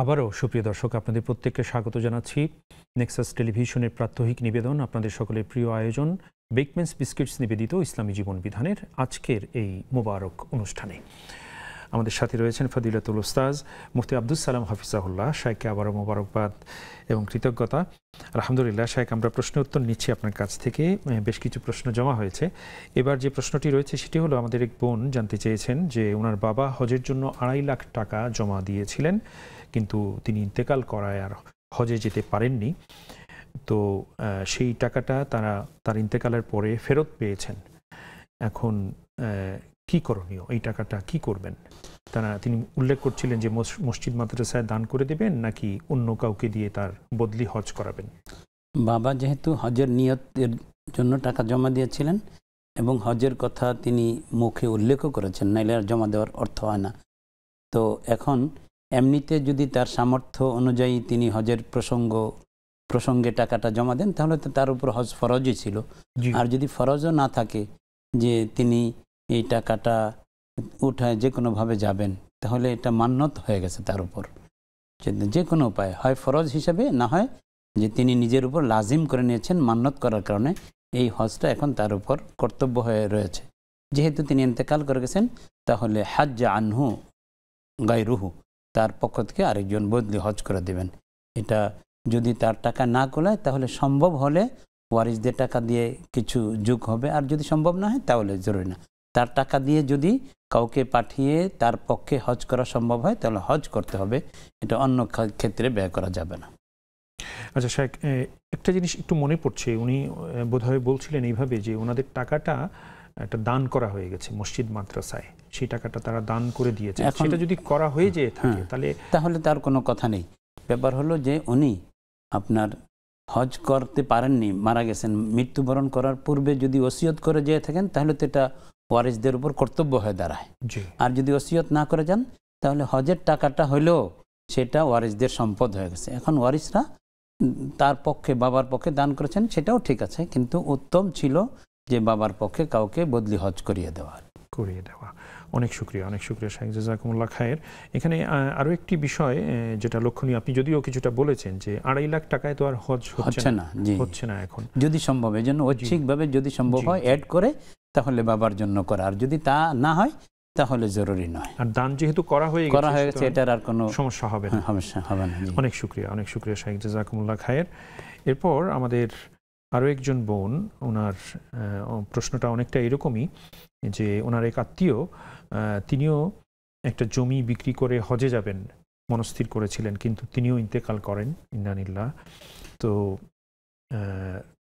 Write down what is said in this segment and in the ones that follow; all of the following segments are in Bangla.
আবারও সুপ্রিয় দর্শক, আপনাদের প্রত্যেককে স্বাগত জানাচ্ছি নেক্সাস টেলিভিশনের প্রাত্যহিক নিবেদন, আপনাদের সকলের প্রিয় আয়োজন বেকমেন্স বিস্কিটস নিবেদিত ইসলামী জীবন বিধানের আজকের এই মোবারক অনুষ্ঠানে। আমাদের সাথে রয়েছেন ফদিলাতুল উস্তাজ মুফতি আব্দুস সালাম হাফিজাহুল্লাহ। শাইখকে আবারও মোবারকবাদ এবং কৃতজ্ঞতা। আলহামদুলিল্লাহ শাইখ, আমরা প্রশ্ন উত্তর নিচ্ছি আপনার কাছ থেকে। বেশ কিছু প্রশ্ন জমা হয়েছে। এবার যে প্রশ্নটি রয়েছে সেটি হলো, আমাদের এক বোন জানতে চেয়েছেন যে ওনার বাবা হজের জন্য 2.5 লাখ টাকা জমা দিয়েছিলেন, কিন্তু তিনি ইন্তেকাল করায় আর হজে যেতে পারেননি। তো সেই টাকাটা তার ইন্তেকালের পরে ফেরত পেয়েছেন। এখন কি করণীয়, এই টাকাটা কি করবেন? তিনি উল্লেখ করছিলেন যে মসজিদ মাদ্রাসায় দান করে দেবেন নাকি অন্য কাউকে দিয়ে তার বদলি হজ করাবেন। বাবা যেহেতু হজের নিয়তের জন্য টাকা জমা দিয়েছিলেন এবং হজের কথা তিনি মুখে উল্লেখও করেছেন, নাইলে আর জমা দেওয়ার অর্থ হয় না। তো এখন এমনিতে যদি তার সামর্থ্য অনুযায়ী তিনি হজের প্রসঙ্গে টাকাটা জমা দেন, তাহলে তো তার উপর হজ ফরজই ছিল। আর যদি ফরজও না থাকে যে তিনি এই টাকাটা উঠায় যে কোনোভাবে যাবেন, তাহলে এটা মান্যত হয়ে গেছে তার উপর। যে কোনো উপায় হয় ফরজ হিসেবে, না হয় যে তিনি নিজের উপর লাজিম করে নিয়েছেন মান্যত করার কারণে এই হজটা এখন তার উপর কর্তব্য হয়ে রয়েছে। যেহেতু তিনি ইন্তেকাল করে গেছেন, তাহলে হাজ্জা আনহু গায়রুহু, তার পক্ষ থেকে আরেকজন বদলি হজ করে দেবেন। এটা যদি তার টাকা না কোলায়, তাহলে সম্ভব হলে ওয়ারিসদের টাকা দিয়ে কিছু যোগ হবে, আর যদি সম্ভব না হয় তাহলে জরুরি না। তার টাকা দিয়ে যদি কাউকে পাঠিয়ে তার পক্ষে হজ করা সম্ভব হয়, তাহলে হজ করতে হবে, এটা অন্য ক্ষেত্রে ব্যয় করা যাবে না। আচ্ছা শাইখ, একটা জিনিস একটু মনে পড়ছে, উনি বোধহয় বলছিলেন এইভাবে যে ওনাদের টাকাটা একটা দান করা হয়ে গেছে মসজিদ মাদ্রাসায়, সেই টাকাটা তারা দান করে দিয়েছে। সেটা যদি করা হয়ে যেয়ে থাকে তাহলে তার কোনো কথা নেই। ব্যাপার হলো যে উনি আপনার হজ করতে পারেননি, মারা গেছেন, মৃত্যুবরণ করার পূর্বে যদি ওসিয়ত করে যেয়ে থাকেন, তাহলে তো এটা ওয়ারিসদের উপর কর্তব্য হয়ে দাঁড়ায়। আর যদি ওসিয়ত না করে যান, তাহলে হজের টাকাটা হলেও সেটা ওয়ারিসদের সম্পদ হয়ে গেছে। এখন ওয়ারিসরা তার পক্ষে, বাবার পক্ষে দান করেছেন, সেটাও ঠিক আছে, কিন্তু উত্তম ছিল যে বাবার পক্ষে কাউকে বদলি হজ করিয়ে দেওয়া। অনেক শুকরিয়া শাইখ, জাযাকুমুল্লাহ খায়ের। এখানে আরও একটি বিষয় যেটা লক্ষণীয়, আপনি যদিও কিছুটা বলেছেন যে 2.5 লাখ টাকায় তো আর হজ হচ্ছে না এখন, যদি সম্ভব, এই জন্য ঐচ্ছিকভাবে যদি সম্ভব হয় অ্যাড করে, তাহলে বাবার জন্য করা, আর যদি তা না হয় তাহলে জরুরি নয়। আর দান যেহেতু করা হয়ে গেছে, এটার আর কোনো সমস্যা হবে না। অনেক শুকরিয়া শাইখ, জাযাকুমুল্লাহ খায়ের। এরপর আমাদের আরও একজন বোন, ওনার প্রশ্নটা অনেকটা এরকমই যে ওনার এক আত্মীয়, তিনিও একটা জমি বিক্রি করে হজে যাবেন মনস্থির করেছিলেন, কিন্তু তিনিও ইন্তেকাল করেন, ইন্নালিল্লাহ। তো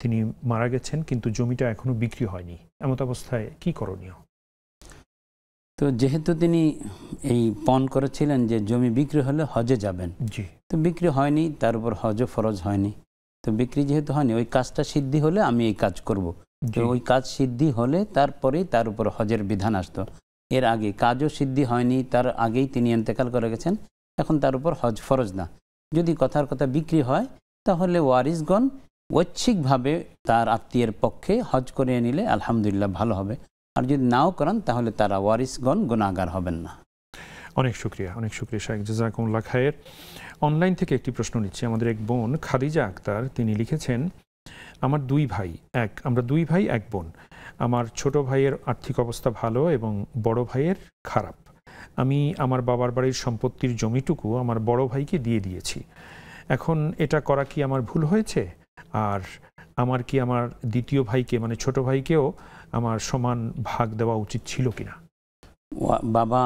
তিনি মারা গেছেন, কিন্তু জমিটা এখনো বিক্রি হয়নি। এমত অবস্থায় কি করণীয়? তো যেহেতু তিনি এই পণ করেছিলেন যে জমি বিক্রি হলে হজে যাবেন, তো বিক্রি হয়নি, তার উপর হজও ফরজ হয়নি। তো বিক্রি যেহেতু হয়নি, ওই কাজটা সিদ্ধি হলে আমি এই কাজ করব। তো ওই কাজ সিদ্ধি হলে তারপরেই তার উপর হজের বিধান আসতো। এর আগে কাজও সিদ্ধি হয়নি, তার আগেই তিনি ইন্তেকাল করে গেছেন, এখন তার উপর হজ ফরজ না। যদি কথার কথা বিক্রি হয়, তাহলে ওয়ারিসগণ ঐচ্ছিকভাবে তার আত্মীয়ের পক্ষে হজ করিয়ে নিলে আলহামদুলিল্লাহ ভালো হবে। আর যদি নাও করেন, তাহলে তারা ওয়ারিসগণ গুনাহগার হবেন না। অনেক শুকরিয়া শাইখ, জাযাকুমুল্লাহ খায়ের। অনলাইন থেকে একটি প্রশ্ন নিচ্ছি। আমাদের এক বোন খাদিজা আক্তার, তিনি লিখেছেন, আমরা দুই ভাই এক বোন। আমার ছোট ভাইয়ের আর্থিক অবস্থা ভালো এবং বড় ভাইয়ের খারাপ। আমি আমার বাবার বাড়ির সম্পত্তির জমিটুকু আমার বড় ভাইকে দিয়ে দিয়েছি। এখন এটা করা কি আমার ভুল হয়েছে? আর আমার কি আমার দ্বিতীয় ভাইকে, মানে ছোট ভাইকেও আমার সমান ভাগ দেওয়া উচিত ছিল কিনা? বাবা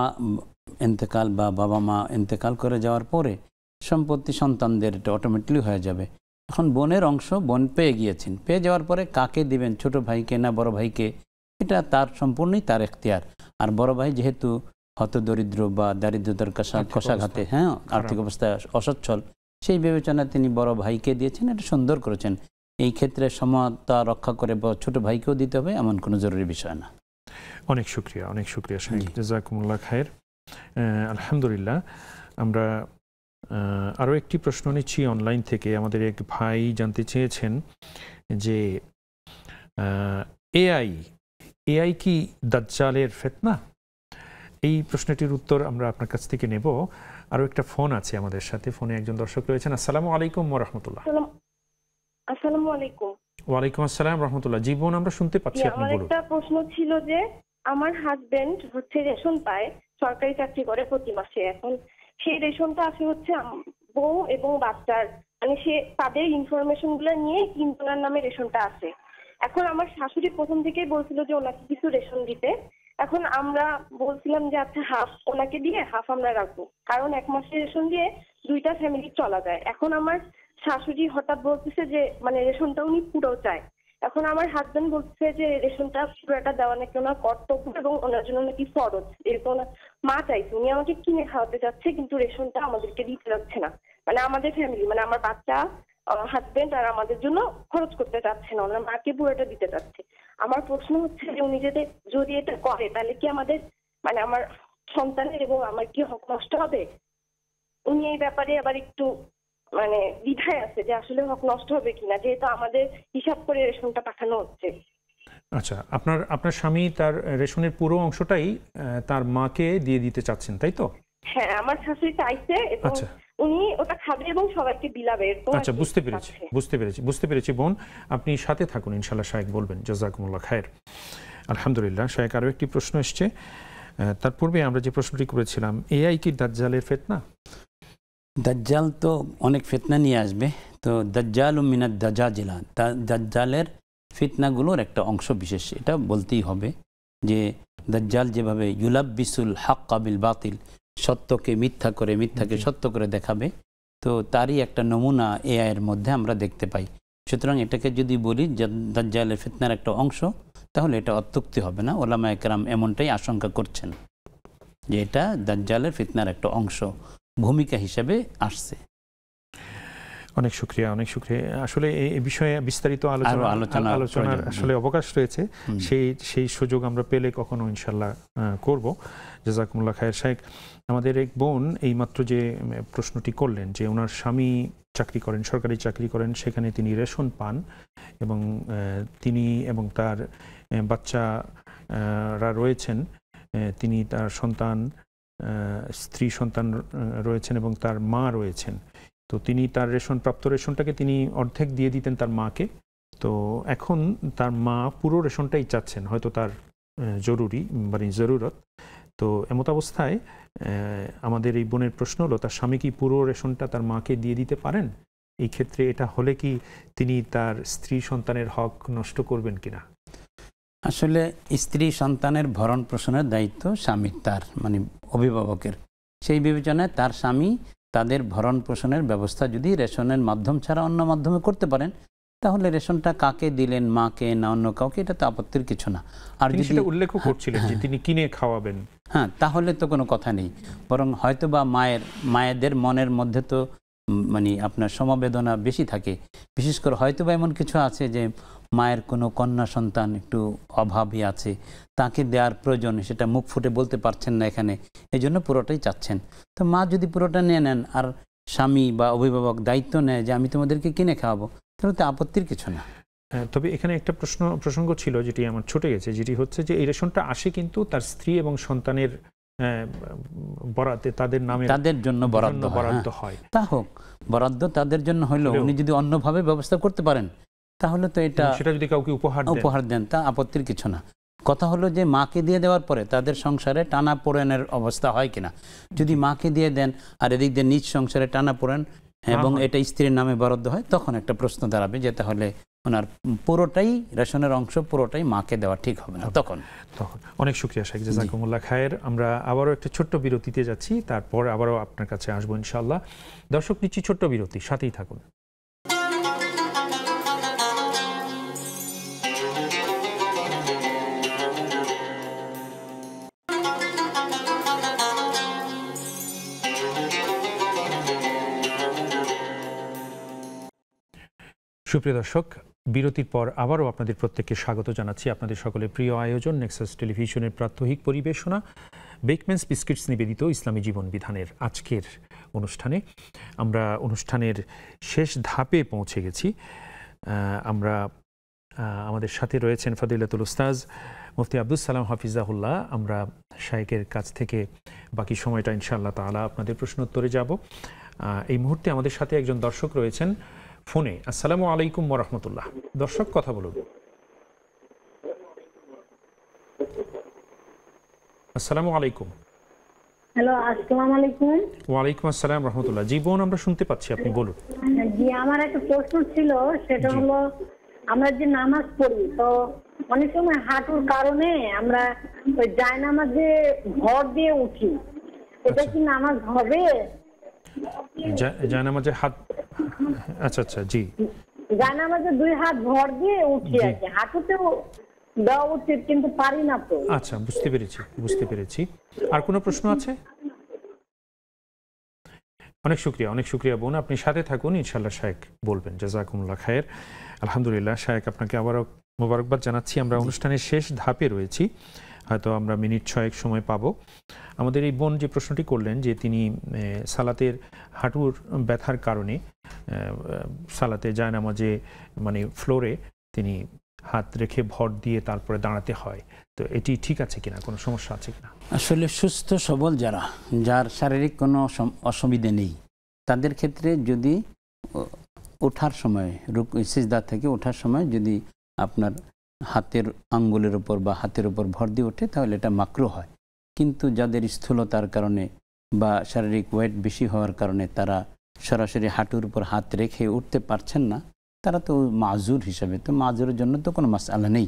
ইন্তেকাল বা বাবা মা ইন্তেকাল করে যাওয়ার পরে সম্পত্তি সন্তানদের এটা অটোমেটিকলি হয়ে যাবে। এখন বোনের অংশ বোন পেয়ে গিয়েছেন, পেয়ে যাওয়ার পরে কাকে দিবেন, ছোট ভাইকে না বড় ভাইকে, এটা তার সম্পূর্ণই তার এখতিয়ার। আর বড় ভাই যেহেতু হতদরিদ্র বা দারিদ্রতার কষাঘাতে, আর্থিক অবস্থা অসচ্ছল, সেই বিবেচনায় তিনি বড় ভাইকে দিয়েছেন, এটা সুন্দর করেছেন। এই ক্ষেত্রে সমতা রক্ষা করে ছোট ভাইকেও দিতে হবে, এমন কোনো জরুরি বিষয় না। অনেক শুকরিয়া শাইখ, জাযাকুমুল্লাহ খায়ের। আলহামদুলিল্লাহ। আমরা আরও একটি প্রশ্ন নিচ্ছি অনলাইন থেকে। আমাদের এক ভাই জানতে চেয়েছেন যে এআই কি দাজ্জালের ফিতনা? এই প্রশ্নটির উত্তর আমরা আপনার কাছ থেকে নেব। আরও একটা ফোন আছে আমাদের সাথে, ফোনে একজন দর্শক রয়েছেন। আসসালামু আলাইকুম ওয়া রাহমাতুল্লাহ। আসসালামু আলাইকুম। ওয়ালাইকুম আসসালাম রাহমাতুল্লাহ। জি বোন, আমরা শুনতে পাচ্ছি, আপনি আমার বলুন। একটা প্রশ্ন ছিল যে আমার হাজবেন্ড হচ্ছে রেশন পায়, সরকারি চাকরি করে প্রতি মাসে। এখন সেই রেশনটা আসে হচ্ছে বউ এবং বাচ্চার, মানে সে তাদের ইনফরমেশন গুলো নিয়ে তিনজনের নামে রেশনটা আসে। এখন আমার শাশুড়ি প্রথম থেকেই বলছিল যে ওনাকে কিছু রেশন দিতে। এখন আমরা বলছিলাম যে আচ্ছা হাফ ওনাকে দিয়ে হাফ আমরা রাখবো, কারণ এক মাসের রেশন দিয়ে দুইটা ফ্যামিলি চলা যায়। এখন আমার শাশুড়ি হঠাৎ বলতেছে যে মানে রেশনটা উনি পুরো চায়। এখন আমার হাজবেন্ড বলছে যে রেশনটা পুরোটা দেওয়া নাকি ওনার কর্তব্য এবং ওনার জন্য নাকি ফরজ। এরকম মা চাইছে, উনি আমাকে কিনে খাওয়াতে চাচ্ছে কিন্তু রেশনটা আমাদেরকে দিতে যাচ্ছে না, মানে আমাদের ফ্যামিলি মানে আমার বাচ্চা, হাজবেন্ড আর আমাদের জন্য খরচ করতে চাচ্ছে না, ওনার মাকে পুরোটা দিতে চাচ্ছে। আমার প্রশ্ন হচ্ছে যে উনি যদি এটা করে তাহলে কি আমাদের মানে আমার সন্তানের এবং আমার কি হক নষ্ট হবে? উনি এই ব্যাপারে আবার একটু মানে দ্বিধায় আছে যে আসলে হক নষ্ট হবে কিনা, যেহেতু আমাদের হিসাব করে রেশনটা পাঠানো হচ্ছে। আচ্ছা, আপনার স্বামী তার রেশনের পুরো অংশটাই তার মাকে দিয়ে দিতে চাচ্ছেন, তাই তো? হ্যাঁ, আমার শাশুড়ি চাইছে এবং আচ্ছা, উনি ওটা খাবে এবং সবাইকে বিলাবে এরকম। আচ্ছা, বুঝতে পেরেছি বোন, আপনি সাথে থাকুন, ইনশাআল্লাহ শায়েখ বলবেন। জাযাকুমুল্লাহ খায়ের। আলহামদুলিল্লাহ। শায়েখ, আরও একটি প্রশ্ন এসছে। তার পূর্বে আমরা যে প্রশ্নটি করেছিলাম, এআই কি দাজ্জালের ফিতনা? দাজ্জাল তো অনেক ফিতনা নিয়ে আসবে, তো দাজ্জাল মিনাদ দাজাজিলা, দাজ্জালের ফিতনাগুলোর একটা অংশ বিশেষ, এটা বলতেই হবে যে দাজ্জাল যেভাবে ইউলাব্বিসুল হাক্কা বিল বাতিল, সত্যকে মিথ্যা করে মিথ্যাকে সত্য করে দেখাবে, তো তারই একটা নমুনা এআই এর মধ্যে আমরা দেখতে পাই। সুতরাং এটাকে যদি বলি দাজ্জালের ফিতনার একটা অংশ, তাহলে এটা অত্যুক্তি হবে না। ওলামায়ে কেরাম এমনটাই আশঙ্কা করছেন যে এটা দাজ্জালের ফিতনার একটা অংশ, ভূমিকা হিসেবে আসছে। অনেক শুকরিয়া। আসলে এই বিষয়ে বিস্তারিত আলোচনার আসলে অবকাশ রয়েছে, সেই সুযোগ আমরা পেলে কখনো ইনশাল্লাহ করব। জাযাকুমুল্লাহ খায়ের। শায়েখ, আমাদের এক বোন এইমাত্র যে প্রশ্নটি করলেন যে ওনার স্বামী চাকরি করেন, সরকারি চাকরি করেন, সেখানে তিনি রেশন পান এবং তিনি এবং তার বাচ্চারা রয়েছেন, তিনি তার সন্তান, স্ত্রী সন্তান রয়েছেন এবং তার মা রয়েছেন। তো তিনি তার প্রাপ্ত রেশনটাকে তিনি অর্ধেক দিয়ে দিতেন তার মাকে। তো এখন তার মা পুরো রেশনটাই চাচ্ছেন, হয়তো তার জরুরত। তো এমত অবস্থায় আমাদের এই বোনের প্রশ্ন হলো, তার স্বামী কি পুরো রেশনটা তার মাকে দিয়ে দিতে পারেন? এই ক্ষেত্রে এটা হলে কি তিনি তার স্ত্রী সন্তানের হক নষ্ট করবেন কিনা? আসলে স্ত্রী সন্তানের ভরণ পোষণের দায়িত্ব স্বামীর, তার মানে অভিভাবকের। সেই বিবেচনায় তার স্বামী তাদের ভরণ পোষণের ব্যবস্থা যদি রেশনের মাধ্যম ছাড়া অন্য মাধ্যমে করতে পারেন, তাহলে রেশনটা কাকে দিলেন, মাকে না অন্য কাউকে, এটা তো আপত্তির কিছু না। আর যদি উল্লেখ করছিলেন যে তিনি কিনে খাওয়াবেন, হ্যাঁ, তাহলে তো কোনো কথা নেই। বরং হয়তো বা মায়েদের মনের মধ্যে তো মানে আপনার সমবেদনা বেশি থাকে। বিশেষ করে হয়তো বা এমন কিছু আছে যে মায়ের কোনো কন্যা সন্তান একটু অভাবী আছে, তাকে দেওয়ার প্রয়োজন, সেটা মুখ ফুটে বলতে পারছেন না এখানে, এই জন্য পুরোটাই চাচ্ছেন। তো মা যদি পুরোটা নিয়ে নেন আর স্বামী বা অভিভাবক দায়িত্ব নেয় যে আমি তোমাদেরকে কিনে খাওয়াবো, তাহলে তো আপত্তির কিছু না। তবে এখানে একটা প্রসঙ্গ ছিল যেটি আমার ছুটে গেছে, যেটি হচ্ছে যে এই রেশনটা আসে কিন্তু তার স্ত্রী এবং সন্তানের বরাতে, তাদের নামে, তাদের জন্য বরাদ্দ হয়। তা হোক, বরাদ্দ তাদের জন্য হলেও উনি যদি অন্যভাবে ব্যবস্থা করতে পারেন, তাহলে তো সেটা যদি কাউকে উপহার দেন, তা আপত্তির কিছু না। কথা হলো যে মাকে দিয়ে দেওয়ার পরে তাদের সংসারে টানা পোড়েনের অবস্থা হয় কিনা। যদি মাকে দিয়ে দেন আর এদিক দিয়ে নিজ সংসারে টানা পোড়েন এবং এটা স্ত্রীর নামে বরাদ্দ হয়, তখন একটা প্রশ্ন দাঁড়াবে যে তাহলে ওনার পুরোটাই রেশনের অংশ পুরোটাই মাকে দেওয়া ঠিক হবে না তখন। অনেক শুকরিয়া শাইখ, জাযাকুমুল্লাহ খায়ের। আমরা আবারও একটা ছোট্ট বিরতিতে যাচ্ছি, তারপর আবারও আপনার কাছে আসবো ইনশাআল্লাহ। দর্শক, নিচ্ছি ছোট্ট বিরতি, সাথেই থাকুন। সুপ্রিয় দর্শক, বিরতির পর আবারও আপনাদের প্রত্যেককে স্বাগত জানাচ্ছি আপনাদের সকলের প্রিয় আয়োজন নেক্সাস টেলিভিশনের প্রাত্যহিক পরিবেশনা বেকম্যানস বিস্কিটস নিবেদিত ইসলামী জীবন বিধানের আজকের অনুষ্ঠানে। আমরা অনুষ্ঠানের শেষ ধাপে পৌঁছে গেছি। আমরা আমাদের সাথে রয়েছেন ফজিলাতুল উস্তাজ মুফতি আব্দুস সালাম হাফিজাহুল্লাহ। আমরা শাইখের কাছ থেকে বাকি সময়টা ইনশাআল্লাহ তাআলা আপনাদের প্রশ্ন উত্তরে যাব। এই মুহূর্তে আমাদের সাথে একজন দর্শক রয়েছেন ফোনে। আসসালামু আলাইকুম ওয়া রাহমাতুল্লাহ। দর্শক কথা বলুন। আসসালামু আলাইকুম। হ্যালো, আসসালামু আলাইকুম। ওয়ালাইকুম আসসালাম রহমতুল্লাহ। জি বোন, আমরা শুনতে পাচ্ছি, আপনি বলুন। জি, আমার একটা প্রশ্ন ছিল, সেটা হলো আমরা যে নামাজ পড়ি তো অনেক সময় হাঁটুর কারণে আমরা ওই জায়নামাজে ভর দিয়ে উঠি, এটা কি নামাজ হবে? জায়নামাজে হাত, আচ্ছা আচ্ছা, জি, জায়নামাজে দুই হাত ভর দিয়ে উঠি আর কি, হাঁটুতেও দেওয়া উচিত কিন্তু পারি না তো। আচ্ছা, বুঝতে পেরেছি বুঝতে পেরেছি। আর কোনো প্রশ্ন আছে? অনেক শুক্রিয়া বোন, আপনি সাথে থাকুন, ইনশাআল্লাহ শায়েখ বলবেন। জাযাকুমুল্লাহ খায়ের। আলহামদুলিল্লাহ শায়েখ, আপনাকে আবারও মোবারকবাদ জানাচ্ছি। আমরা অনুষ্ঠানের শেষ ধাপে রয়েছি, হয়তো আমরা মিনিট 6 সময় পাবো। আমাদের এই বোন যে প্রশ্নটি করলেন যে তিনি সালাতের হাঁটুর ব্যথার কারণে সালাতে জায়নামাজে মানে ফ্লোরে তিনি হাত রেখে ভর দিয়ে তারপরে দাঁড়াতে হয়, তো এটি ঠিক আছে কিনা, কোনো সমস্যা আছে কিনা? আসলে সুস্থ সবল যার শারীরিক কোনো অসুবিধে নেই, তাদের ক্ষেত্রে যদি ওঠার সময় সিজদা থেকে ওঠার সময় যদি আপনার হাতের আঙ্গুলের উপর বা হাতের উপর ভর দিয়ে ওঠে তাহলে এটা মাকরুহ হয়। কিন্তু যাদের স্থূলতার কারণে বা শারীরিক ওয়েট বেশি হওয়ার কারণে তারা সরাসরি হাঁটুর উপর হাত রেখে উঠতে পারছেন না, তারা তো মাজুর হিসাবে, তো মাজুরের জন্য তো কোনো মাসআলা নেই।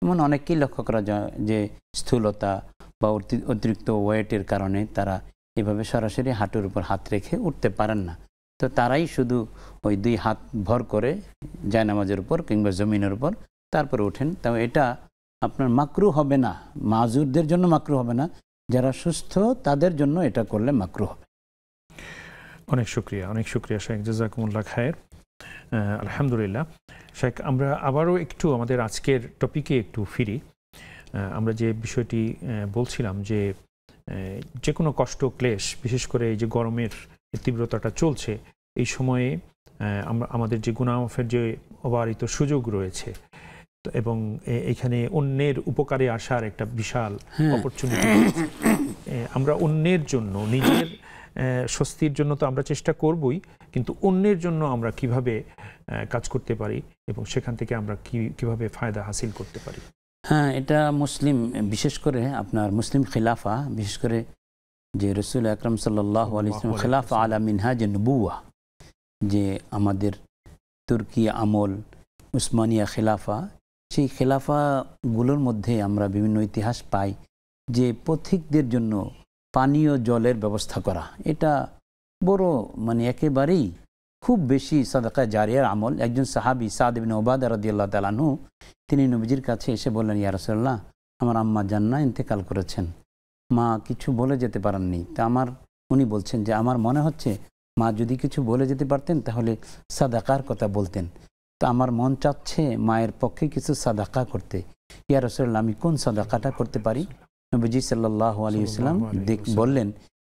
এমন অনেককেই লক্ষ্য করা যায় যে স্থূলতা বা অতিরিক্ত ওয়েটের কারণে তারা এভাবে সরাসরি হাঁটুর উপর হাত রেখে উঠতে পারেন না, তো তারাই শুধু ওই দুই হাত ভর করে জায়নামাজের উপর কিংবা জমিনের উপর তারপরে ওঠেন। তাও এটা আপনার মাকরু হবে না, মাজুরদের জন্য মাকরু হবে না, যারা সুস্থ তাদের জন্য এটা করলে মাকরু হবে। অনেক শুক্রিয়া শাইখ, জাযাকুমুল্লাহ খায়ের। আলহামদুলিল্লাহ শাইখ, আমরা আবারও একটু আমাদের আজকের টপিকে একটু ফিরি। আমরা যে বিষয়টি বলছিলাম যে কোনো কষ্ট ক্লেশ, বিশেষ করে এই যে গরমের তীব্রতাটা চলছে এই সময়ে আমাদের যে গুনাহ মাফের যে অবারিত সুযোগ রয়েছে এবং এখানে অন্যের উপকারে আসার একটা বিশাল অপরচুনিটি, আমরা অন্যের জন্য, নিজের স্বস্তির জন্য তো আমরা চেষ্টা করবই, কিন্তু অন্যের জন্য আমরা কিভাবে কাজ করতে পারি এবং সেখান থেকে আমরা কিভাবে ফায়দা হাসিল করতে পারি? হ্যাঁ, এটা মুসলিম, বিশেষ করে আপনার মুসলিম খিলাফা, বিশেষ করে যে রাসূল আকরাম সাল্লাল্লাহু আলাইহি ওয়াসাল্লাম খিলাফা আলা মিনহাজ নবুওয়া, যে আমাদের তুর্কি আমল উসমানিয়া খিলাফা, সেই খিলাফাগুলোর মধ্যে আমরা বিভিন্ন ইতিহাস পাই যে পথিকদের জন্য পানীয় জলের ব্যবস্থা করা, এটা বড় মানে একেবারেই খুব বেশি সাদাকা জারিয়ার আমল। একজন সাহাবী সাদ ইবনে উবাদা রাদিয়াল্লাহু তাআলা আনহু, তিনি নবীজির কাছে এসে বললেন, ইয়া রাসূলুল্লাহ, আমার আম্মা জান্নাহ ইন্তেকাল করেছেন, মা কিছু বলে যেতে পারেননি, তা উনি বলছেন যে আমার মনে হচ্ছে মা যদি কিছু বলে যেতে পারতেন তাহলে সাদাকার কথা বলতেন, তো আমার মন চাচ্ছে মায়ের পক্ষে কিছু সাদাকা করতে। ইয়া রাসূলুল্লাহ, আমি কোন সাদাকাটা করতে পারি? নবীজি সাল্লাল্লাহু আলাইহি ওয়াসাল্লাম বললেন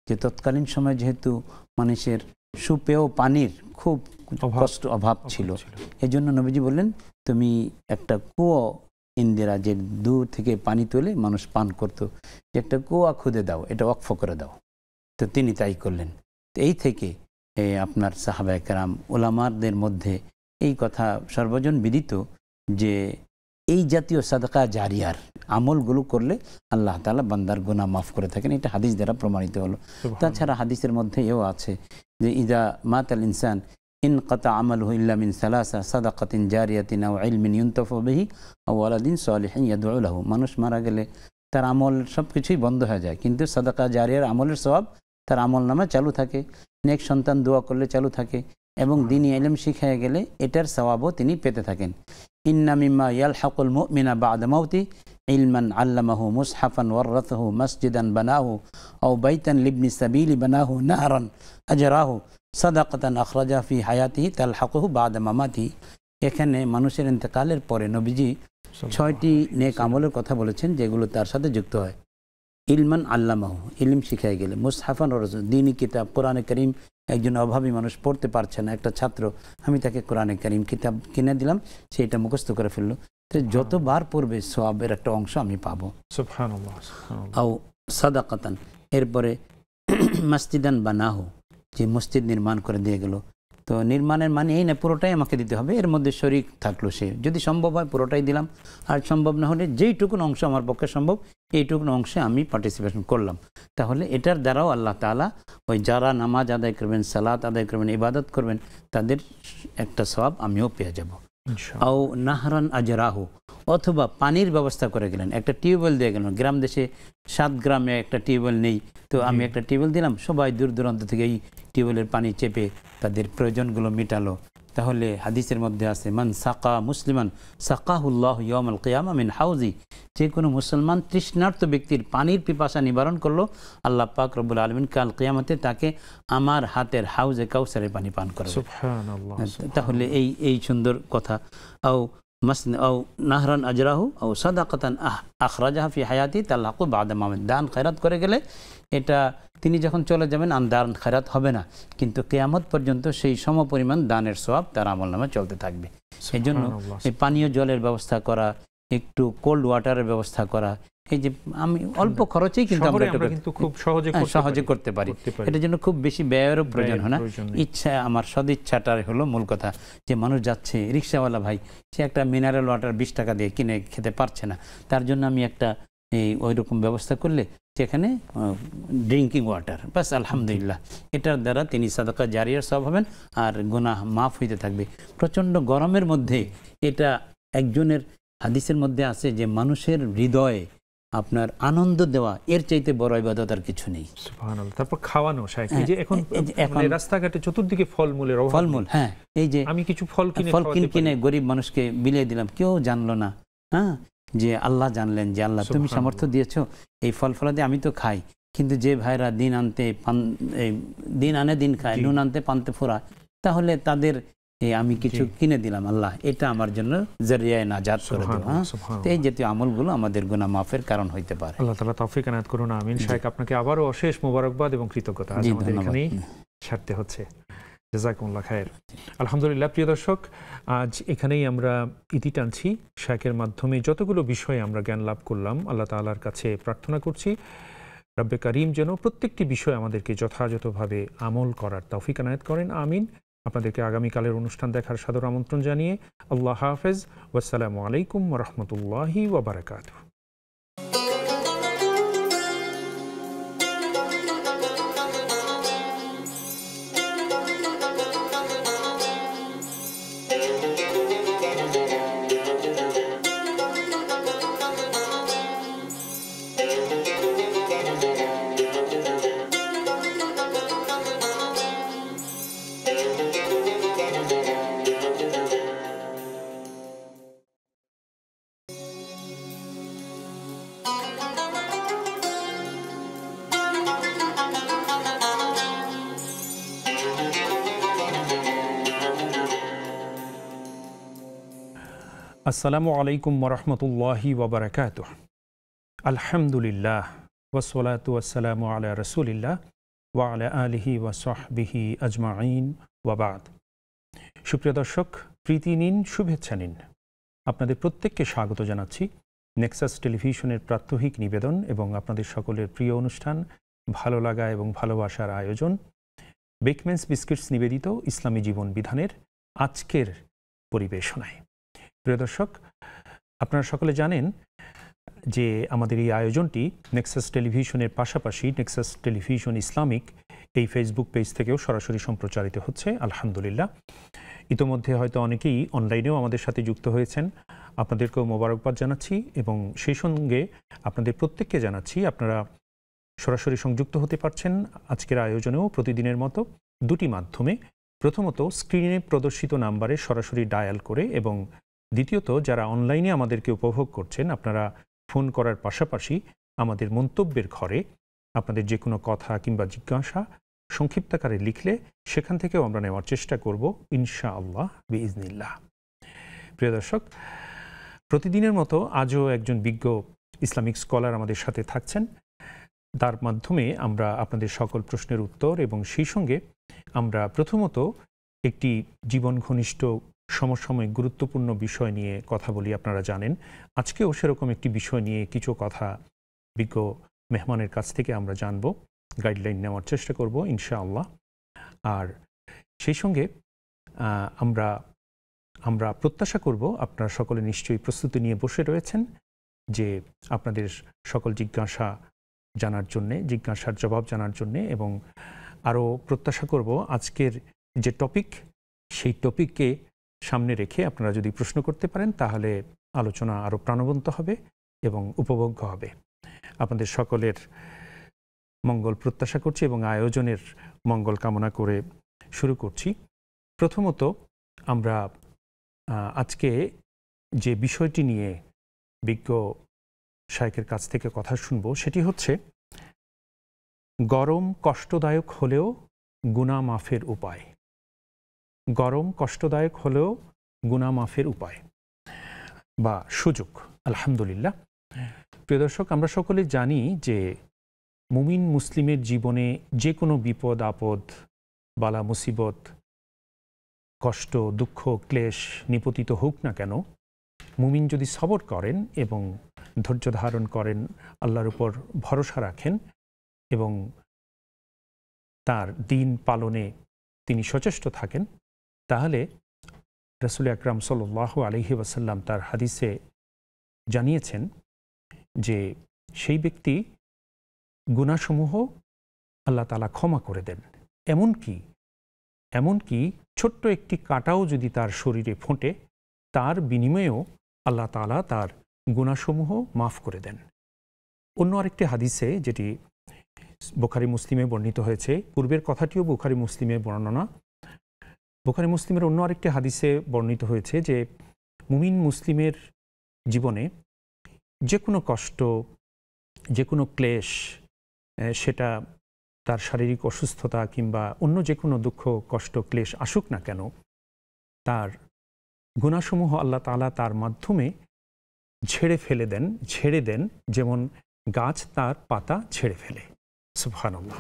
যে তৎকালীন সময় যেহেতু মানুষের সুপেয় পানির খুব অভাব ছিল, এজন্য নবীজি বললেন তুমি একটা কুয়ো ইন্দিরা, যে দূর থেকে পানি তুলে মানুষ পান করতো, যে একটা কুয়া খুদে দাও, এটা ওয়াকফ করে দাও। তো তিনি তাই করলেন। এই থেকে আপনার সাহাবায়ে কেরাম উলামাদের মধ্যে এই কথা সর্বজন বিদিত যে এই জাতীয় সাদাকা জারিয়ার আমলগুলো করলে আল্লাহ তাআলা বান্দার গুনাহ মাফ করে থাকেন, এটা হাদিস দ্বারা প্রমাণিত হলো। তাছাড়া হাদিসের মধ্যে এও আছে যে ইদা মাতাল ইনসান ইনকাতা আমালুহু ইল্লা মিন সালাসা সাদাকাতিন জারিয়াতিন আও ইলমিন ইউনতাফু বিহি আও ওয়ালাদিন সালিহিন ইয়াদউ লাহু, মানুষ মারা গেলে তার আমল সবকিছুই বন্ধ হয়ে যায়, কিন্তু সাদাকা জারিয়ার আমলের সওয়াব তার আমল নামে চালু থাকে, নেক সন্তান দোয়া করলে চালু থাকে, এবং দ্বীনি ইলম শিখিয়ে গেলে এটার সওয়াবও তিনি পেতে থাকেন। ইন্না মিম্মা ইয়ালহাকুল মুমিনা বা'দা মাউতি ইলমান আল্লামাহু মুসহাফান ওয়ারাসাহু মসজিদান বানাহু আও বাইতান লিবনি সাবিলি বানাহু নাহরান আজরাহু সাদাকাতান আখরাজা ফি হায়াতিহি তালহাকুহু বা'দা মামাতিহি। এখানে মানুষের ইন্তেকালের পরে নবীজি 6টি নেক আমলের কথা বলেছেন যেগুলো তার সাথে যুক্ত হয়। ইলমান আল্লামাহু, ইলম শিখাই গেলে, মুসহাফান ওয়ারাসাহু, দ্বীনি কিতাব কোরআনে কারীম একজন অভাবী মানুষ পড়তে পারছে না, একটা ছাত্র, আমি তাকে কোরআনে কারীম কিতাব কিনে দিলাম, সেটা মুখস্থ করে ফেললো, তো যতবার পড়বে সওয়াবের একটা অংশ আমি পাবো। সুবহানাল্লাহ, সুবহানাল্লাহ। আও সাদাকাতান, এরপরে মসজিদান বানাহু, যে মসজিদ নির্মাণ করে দিয়ে গেল, তো নির্মাণের মানে এই না পুরোটাই আমাকে দিতে হবে, এর মধ্যে শরিক থাকলো সে, যদি সম্ভব হয় পুরোটাই দিলাম, আর সম্ভব না হলে যেইটুকুন অংশ আমার পক্ষে সম্ভব এইটুকুন অংশে আমি পার্টিসিপেশন করলাম। তাহলে এটার দ্বারাও আল্লাহ তাআলা ওই যারা নামাজ আদায় করবেন, সালাত আদায় করবেন, ইবাদত করবেন, তাদের একটা সওয়াব আমিও পেয়ে যাব। ইনশাআল্লাহ। আও নাহরান আজরাহু, অথবা পানির ব্যবস্থা করে গেলেন, একটা টিউবওয়েল দিয়ে গেলেন, গ্রাম দেশে 7 গ্রামে একটা টিউবওয়েল নেই, তো আমি একটা টিউবওয়েল দিলাম, সবাই দূর দূরান্ত থেকে এই টিউবওয়েলের পানি চেপে তাদের প্রয়োজনগুলো মেটালো। তাহলে হাদিসের মধ্যে আছে মান সাকা মুসলিমান সাকাহুল্লাহ ইয়াউমাল কিয়ামা মিন হাউজি, যে কোনো মুসলমান তৃষ্ণার্ত ব্যক্তির পানির পিপাসা নিবারণ করলো, আল্লাহ পাক রব্বুল আলামিন কাল কিয়ামতে তাকে আমার হাতের হাউজে কাউসারের পানি পান করাবে। সুবহানাল্লাহ। তাহলে এই সুন্দর কথা। আও নাহরান আজরাহু আও সাদাকাতান আখরাজাহা ফি হায়াতি তালাকু বাদা মামিন, দান খয়রাত করে গেলে এটা তিনি যখন চলে যাবেন দান খয়রাত হবে না, কিন্তু কিয়ামত পর্যন্ত সেই সমপরিমাণ দানের সওয়াব তার আমলনামে চলতে থাকবে। এই জন্য এই পানীয় জলের ব্যবস্থা করা, একটু কোল্ড ওয়াটারের ব্যবস্থা করা, এই যে আমি অল্প খরচেই কিন্তু আমরা এটা খুব সহজে করতে পারি, এটার জন্য খুব বেশি ব্যয়েরও প্রয়োজন হয় না। ইচ্ছা, আমার সদিচ্ছাটাই হলো মূল কথা, যে মানুষ যাচ্ছে রিক্সাওয়ালা ভাই, সে একটা মিনারেল ওয়াটার 20 টাকা দিয়ে কিনে খেতে পারছে না, তার জন্য আমি একটা ওই রকম ব্যবস্থা করলে সেখানে ড্রিঙ্কিং ওয়াটার, বাস আলহামদুলিল্লাহ, এটার দ্বারা তিনি সাদাকা জারিয়ার সওয়াব হবেন আর গুনাহ মাফ হইতে থাকবে। প্রচণ্ড গরমের মধ্যে এটা একজনের হাদিসের মধ্যে আছে যে মানুষের হৃদয়ে আপনার আনন্দ দেওয়া এর চাইতে বড় ইবাদত আর কিছু নেই। সুবহানাল্লাহ। তারপর খাওয়ানো, এই যে এখন রাস্তাঘাটে চতুর্দিকে ফলমূলের অভাব, ফলমূল, হ্যাঁ, এই যে আমি কিছু ফল কিনে গরিব মানুষকে বিলিয়ে দিলাম, কেউ জানলো না, হ্যাঁ, যে আল্লাহ জানলেন যে আল্লাহ তুমি সামর্থ্য দিয়েছো, এই ফল ফলাদি আমি তো খাই, কিন্তু যে ভাইরা দিন আনে দিন খায়, নুন আনতে পান্তে ফোরা, তাহলে তাদের আমি কিছু কিনে দিলাম, আল্লাহ এটা আমার জন্য জারিয়ায়ে নাজাত করে দেব। এই জাতীয় আমলগুলো আমাদের গুনাহ মাফের কারণ হইতে পারে। আল্লাহ তাআলা তৌফিক এনায়েত করুন। আমিন। শাইখ, আপনাকে আবারও অশেষ মোবারকবাদ এবং কৃতজ্ঞতা। আজ আমাদের এখানেই ছাড়তে হচ্ছে। জাযাকুমুল্লাহ খায়ের। আলহামদুলিল্লাহ। প্রিয় দর্শক, আজ এখানেই আমরা ইতি টানছি। শাইখের মাধ্যমে যতগুলো বিষয়ে আমরা জ্ঞান লাভ করলাম, আল্লাহ তাআলার কাছে প্রার্থনা করছি রব্বে কারীম যেন প্রত্যেকটি বিষয় আমাদেরকে যথাযথভাবে আমল করার তৌফিক এনায়েত করেন। আমিন। আপনাদেরকে আগামীকালের অনুষ্ঠান দেখার সাদর আমন্ত্রণ জানিয়ে আল্লাহ হাফেজ, ওয়াসসালামু আলাইকুম ওয়া রাহমাতুল্লাহি ওয়া বারাকাতুহু। আসসালামু আলাইকুম ওয়া রাহমাতুল্লাহি ওয়া বারাকাতুহু। আলহামদুলিল্লাহ ওয়াসসালাতু ওয়াসসালামু আলা রাসূলিল্লাহ ওয়া আলা আলিহি ওয়া সাহবিহি আজমাইন ওয়া বাদ। সুপ্রিয় দর্শক, প্রীতি নিন, শুভেচ্ছা নিন। আপনাদের প্রত্যেককে স্বাগত জানাচ্ছি নেক্সাস টেলিভিশনের প্রাত্যহিক নিবেদন এবং আপনাদের সকলের প্রিয় অনুষ্ঠান ভালো লাগা এবং ভালোবাসার আয়োজন বেকম্যানস বিস্কিটস নিবেদিত ইসলামী জীবন বিধানের আজকের পরিবেশনায়। প্রিয় দর্শক, আপনারা সকলে জানেন যে আমাদের এই আয়োজনটি নেক্সাস টেলিভিশনের পাশাপাশি নেক্সাস টেলিভিশন ইসলামিক এই ফেসবুক পেজ থেকেও সরাসরি সম্প্রচারিত হচ্ছে। আলহামদুলিল্লাহ। ইতোমধ্যে হয়তো অনেকেই অনলাইনেও আমাদের সাথে যুক্ত হয়েছেন, আপনাদেরকেও মোবারকবাদ জানাচ্ছি এবং সেই সঙ্গে আপনাদের প্রত্যেককে জানাচ্ছি আপনারা সরাসরি সংযুক্ত হতে পারছেন আজকের আয়োজনেও প্রতিদিনের মতো দুটি মাধ্যমে। প্রথমত স্ক্রিনে প্রদর্শিত নাম্বারে সরাসরি ডায়াল করে, এবং দ্বিতীয়ত যারা অনলাইনে আমাদেরকে উপভোগ করছেন আপনারা ফোন করার পাশাপাশি আমাদের মন্তব্যের ঘরে আপনাদের যে কোনো কথা কিংবা জিজ্ঞাসা সংক্ষিপ্তাকারে লিখলে সেখান থেকেও আমরা নেওয়ার চেষ্টা করব ইনশাআল্লাহ বিইজনিল্লাহ। প্রিয় দর্শক, প্রতিদিনের মতো আজও একজন বিজ্ঞ ইসলামিক স্কলার আমাদের সাথে থাকছেন। তার মাধ্যমে আমরা আপনাদের সকল প্রশ্নের উত্তর এবং সেই সঙ্গে আমরা প্রথমত একটি জীবন ঘনিষ্ঠ সমসাময়িক গুরুত্বপূর্ণ বিষয় নিয়ে কথা বলি। আপনারা জানেন আজকেও সেরকম একটি বিষয় নিয়ে কিছু কথা বিজ্ঞ মেহমানের কাছ থেকে আমরা জানব, গাইডলাইন নেওয়ার চেষ্টা করব ইনশাআল্লাহ। আর সেই সঙ্গে আমরা প্রত্যাশা করব আপনারা সকলে নিশ্চয়ই প্রস্তুতি নিয়ে বসে রয়েছেন যে আপনাদের সকল জিজ্ঞাসার জবাব জানার জন্যে, এবং আরও প্রত্যাশা করব আজকের যে টপিক সেই টপিককে সামনে রেখে আপনারা যদি প্রশ্ন করতে পারেন তাহলে আলোচনা আরও প্রাণবন্ত হবে এবং উপভোগ্য হবে। আপনাদের সকলের মঙ্গল প্রত্যাশা করছি এবং আয়োজনের মঙ্গল কামনা করে শুরু করছি। প্রথমত আমরা আজকে যে বিষয়টি নিয়ে বিজ্ঞ শায়েখের কাছ থেকে কথা শুনব সেটি হচ্ছে গরম কষ্টদায়ক হলেও গুনাহ মাফের উপায়। গরম কষ্টদায়ক হলেও গুনাহ মাফের উপায় বা সুযোগ। আলহামদুলিল্লাহ। প্রিয় দর্শক, আমরা সকলে জানি যে মুমিন মুসলিমের জীবনে যে কোনো বিপদ আপদ, বালা মুসিবত, কষ্ট, দুঃখ, ক্লেশ নিপতিত হোক না কেন, মুমিন যদি সবর করেন এবং ধৈর্য ধারণ করেন, আল্লাহর উপর ভরসা রাখেন এবং তার দিন পালনে তিনি সচেষ্ট থাকেন, তাহলে রাসূল আকরাম সাল্লাল্লাহু আলাইহি ওয়াসাল্লাম তার হাদিসে জানিয়েছেন যে সেই ব্যক্তি গুনাহসমূহ আল্লাহ তাআলা ক্ষমা করে দেন। এমনকি ছোট্ট একটি কাঁটাও যদি তার শরীরে ফোঁটে তার বিনিময়েও আল্লাহ তাআলা তার গুনাহসমূহ মাফ করে দেন। অন্য আরেকটি হাদিসে, যেটি বুখারী মুসলিমে বর্ণিত হয়েছে, পূর্বের কথাটিও বুখারী মুসলিমের বর্ণনা, বুখারী মুসলিমের অন্য আরেকটি হাদিসে বর্ণিত হয়েছে যে মুমিন মুসলিমের জীবনে যে কোনো কষ্ট, যে কোনো ক্লেশ, সেটা তার শারীরিক অসুস্থতা কিংবা অন্য যে কোনো দুঃখ কষ্ট ক্লেশ আসুক না কেন, তার গুনাহসমূহ আল্লাহ তাআলা তার মাধ্যমে ঝেড়ে দেন যেমন গাছ তার পাতা ঝেড়ে ফেলে। সুবহানাল্লাহ।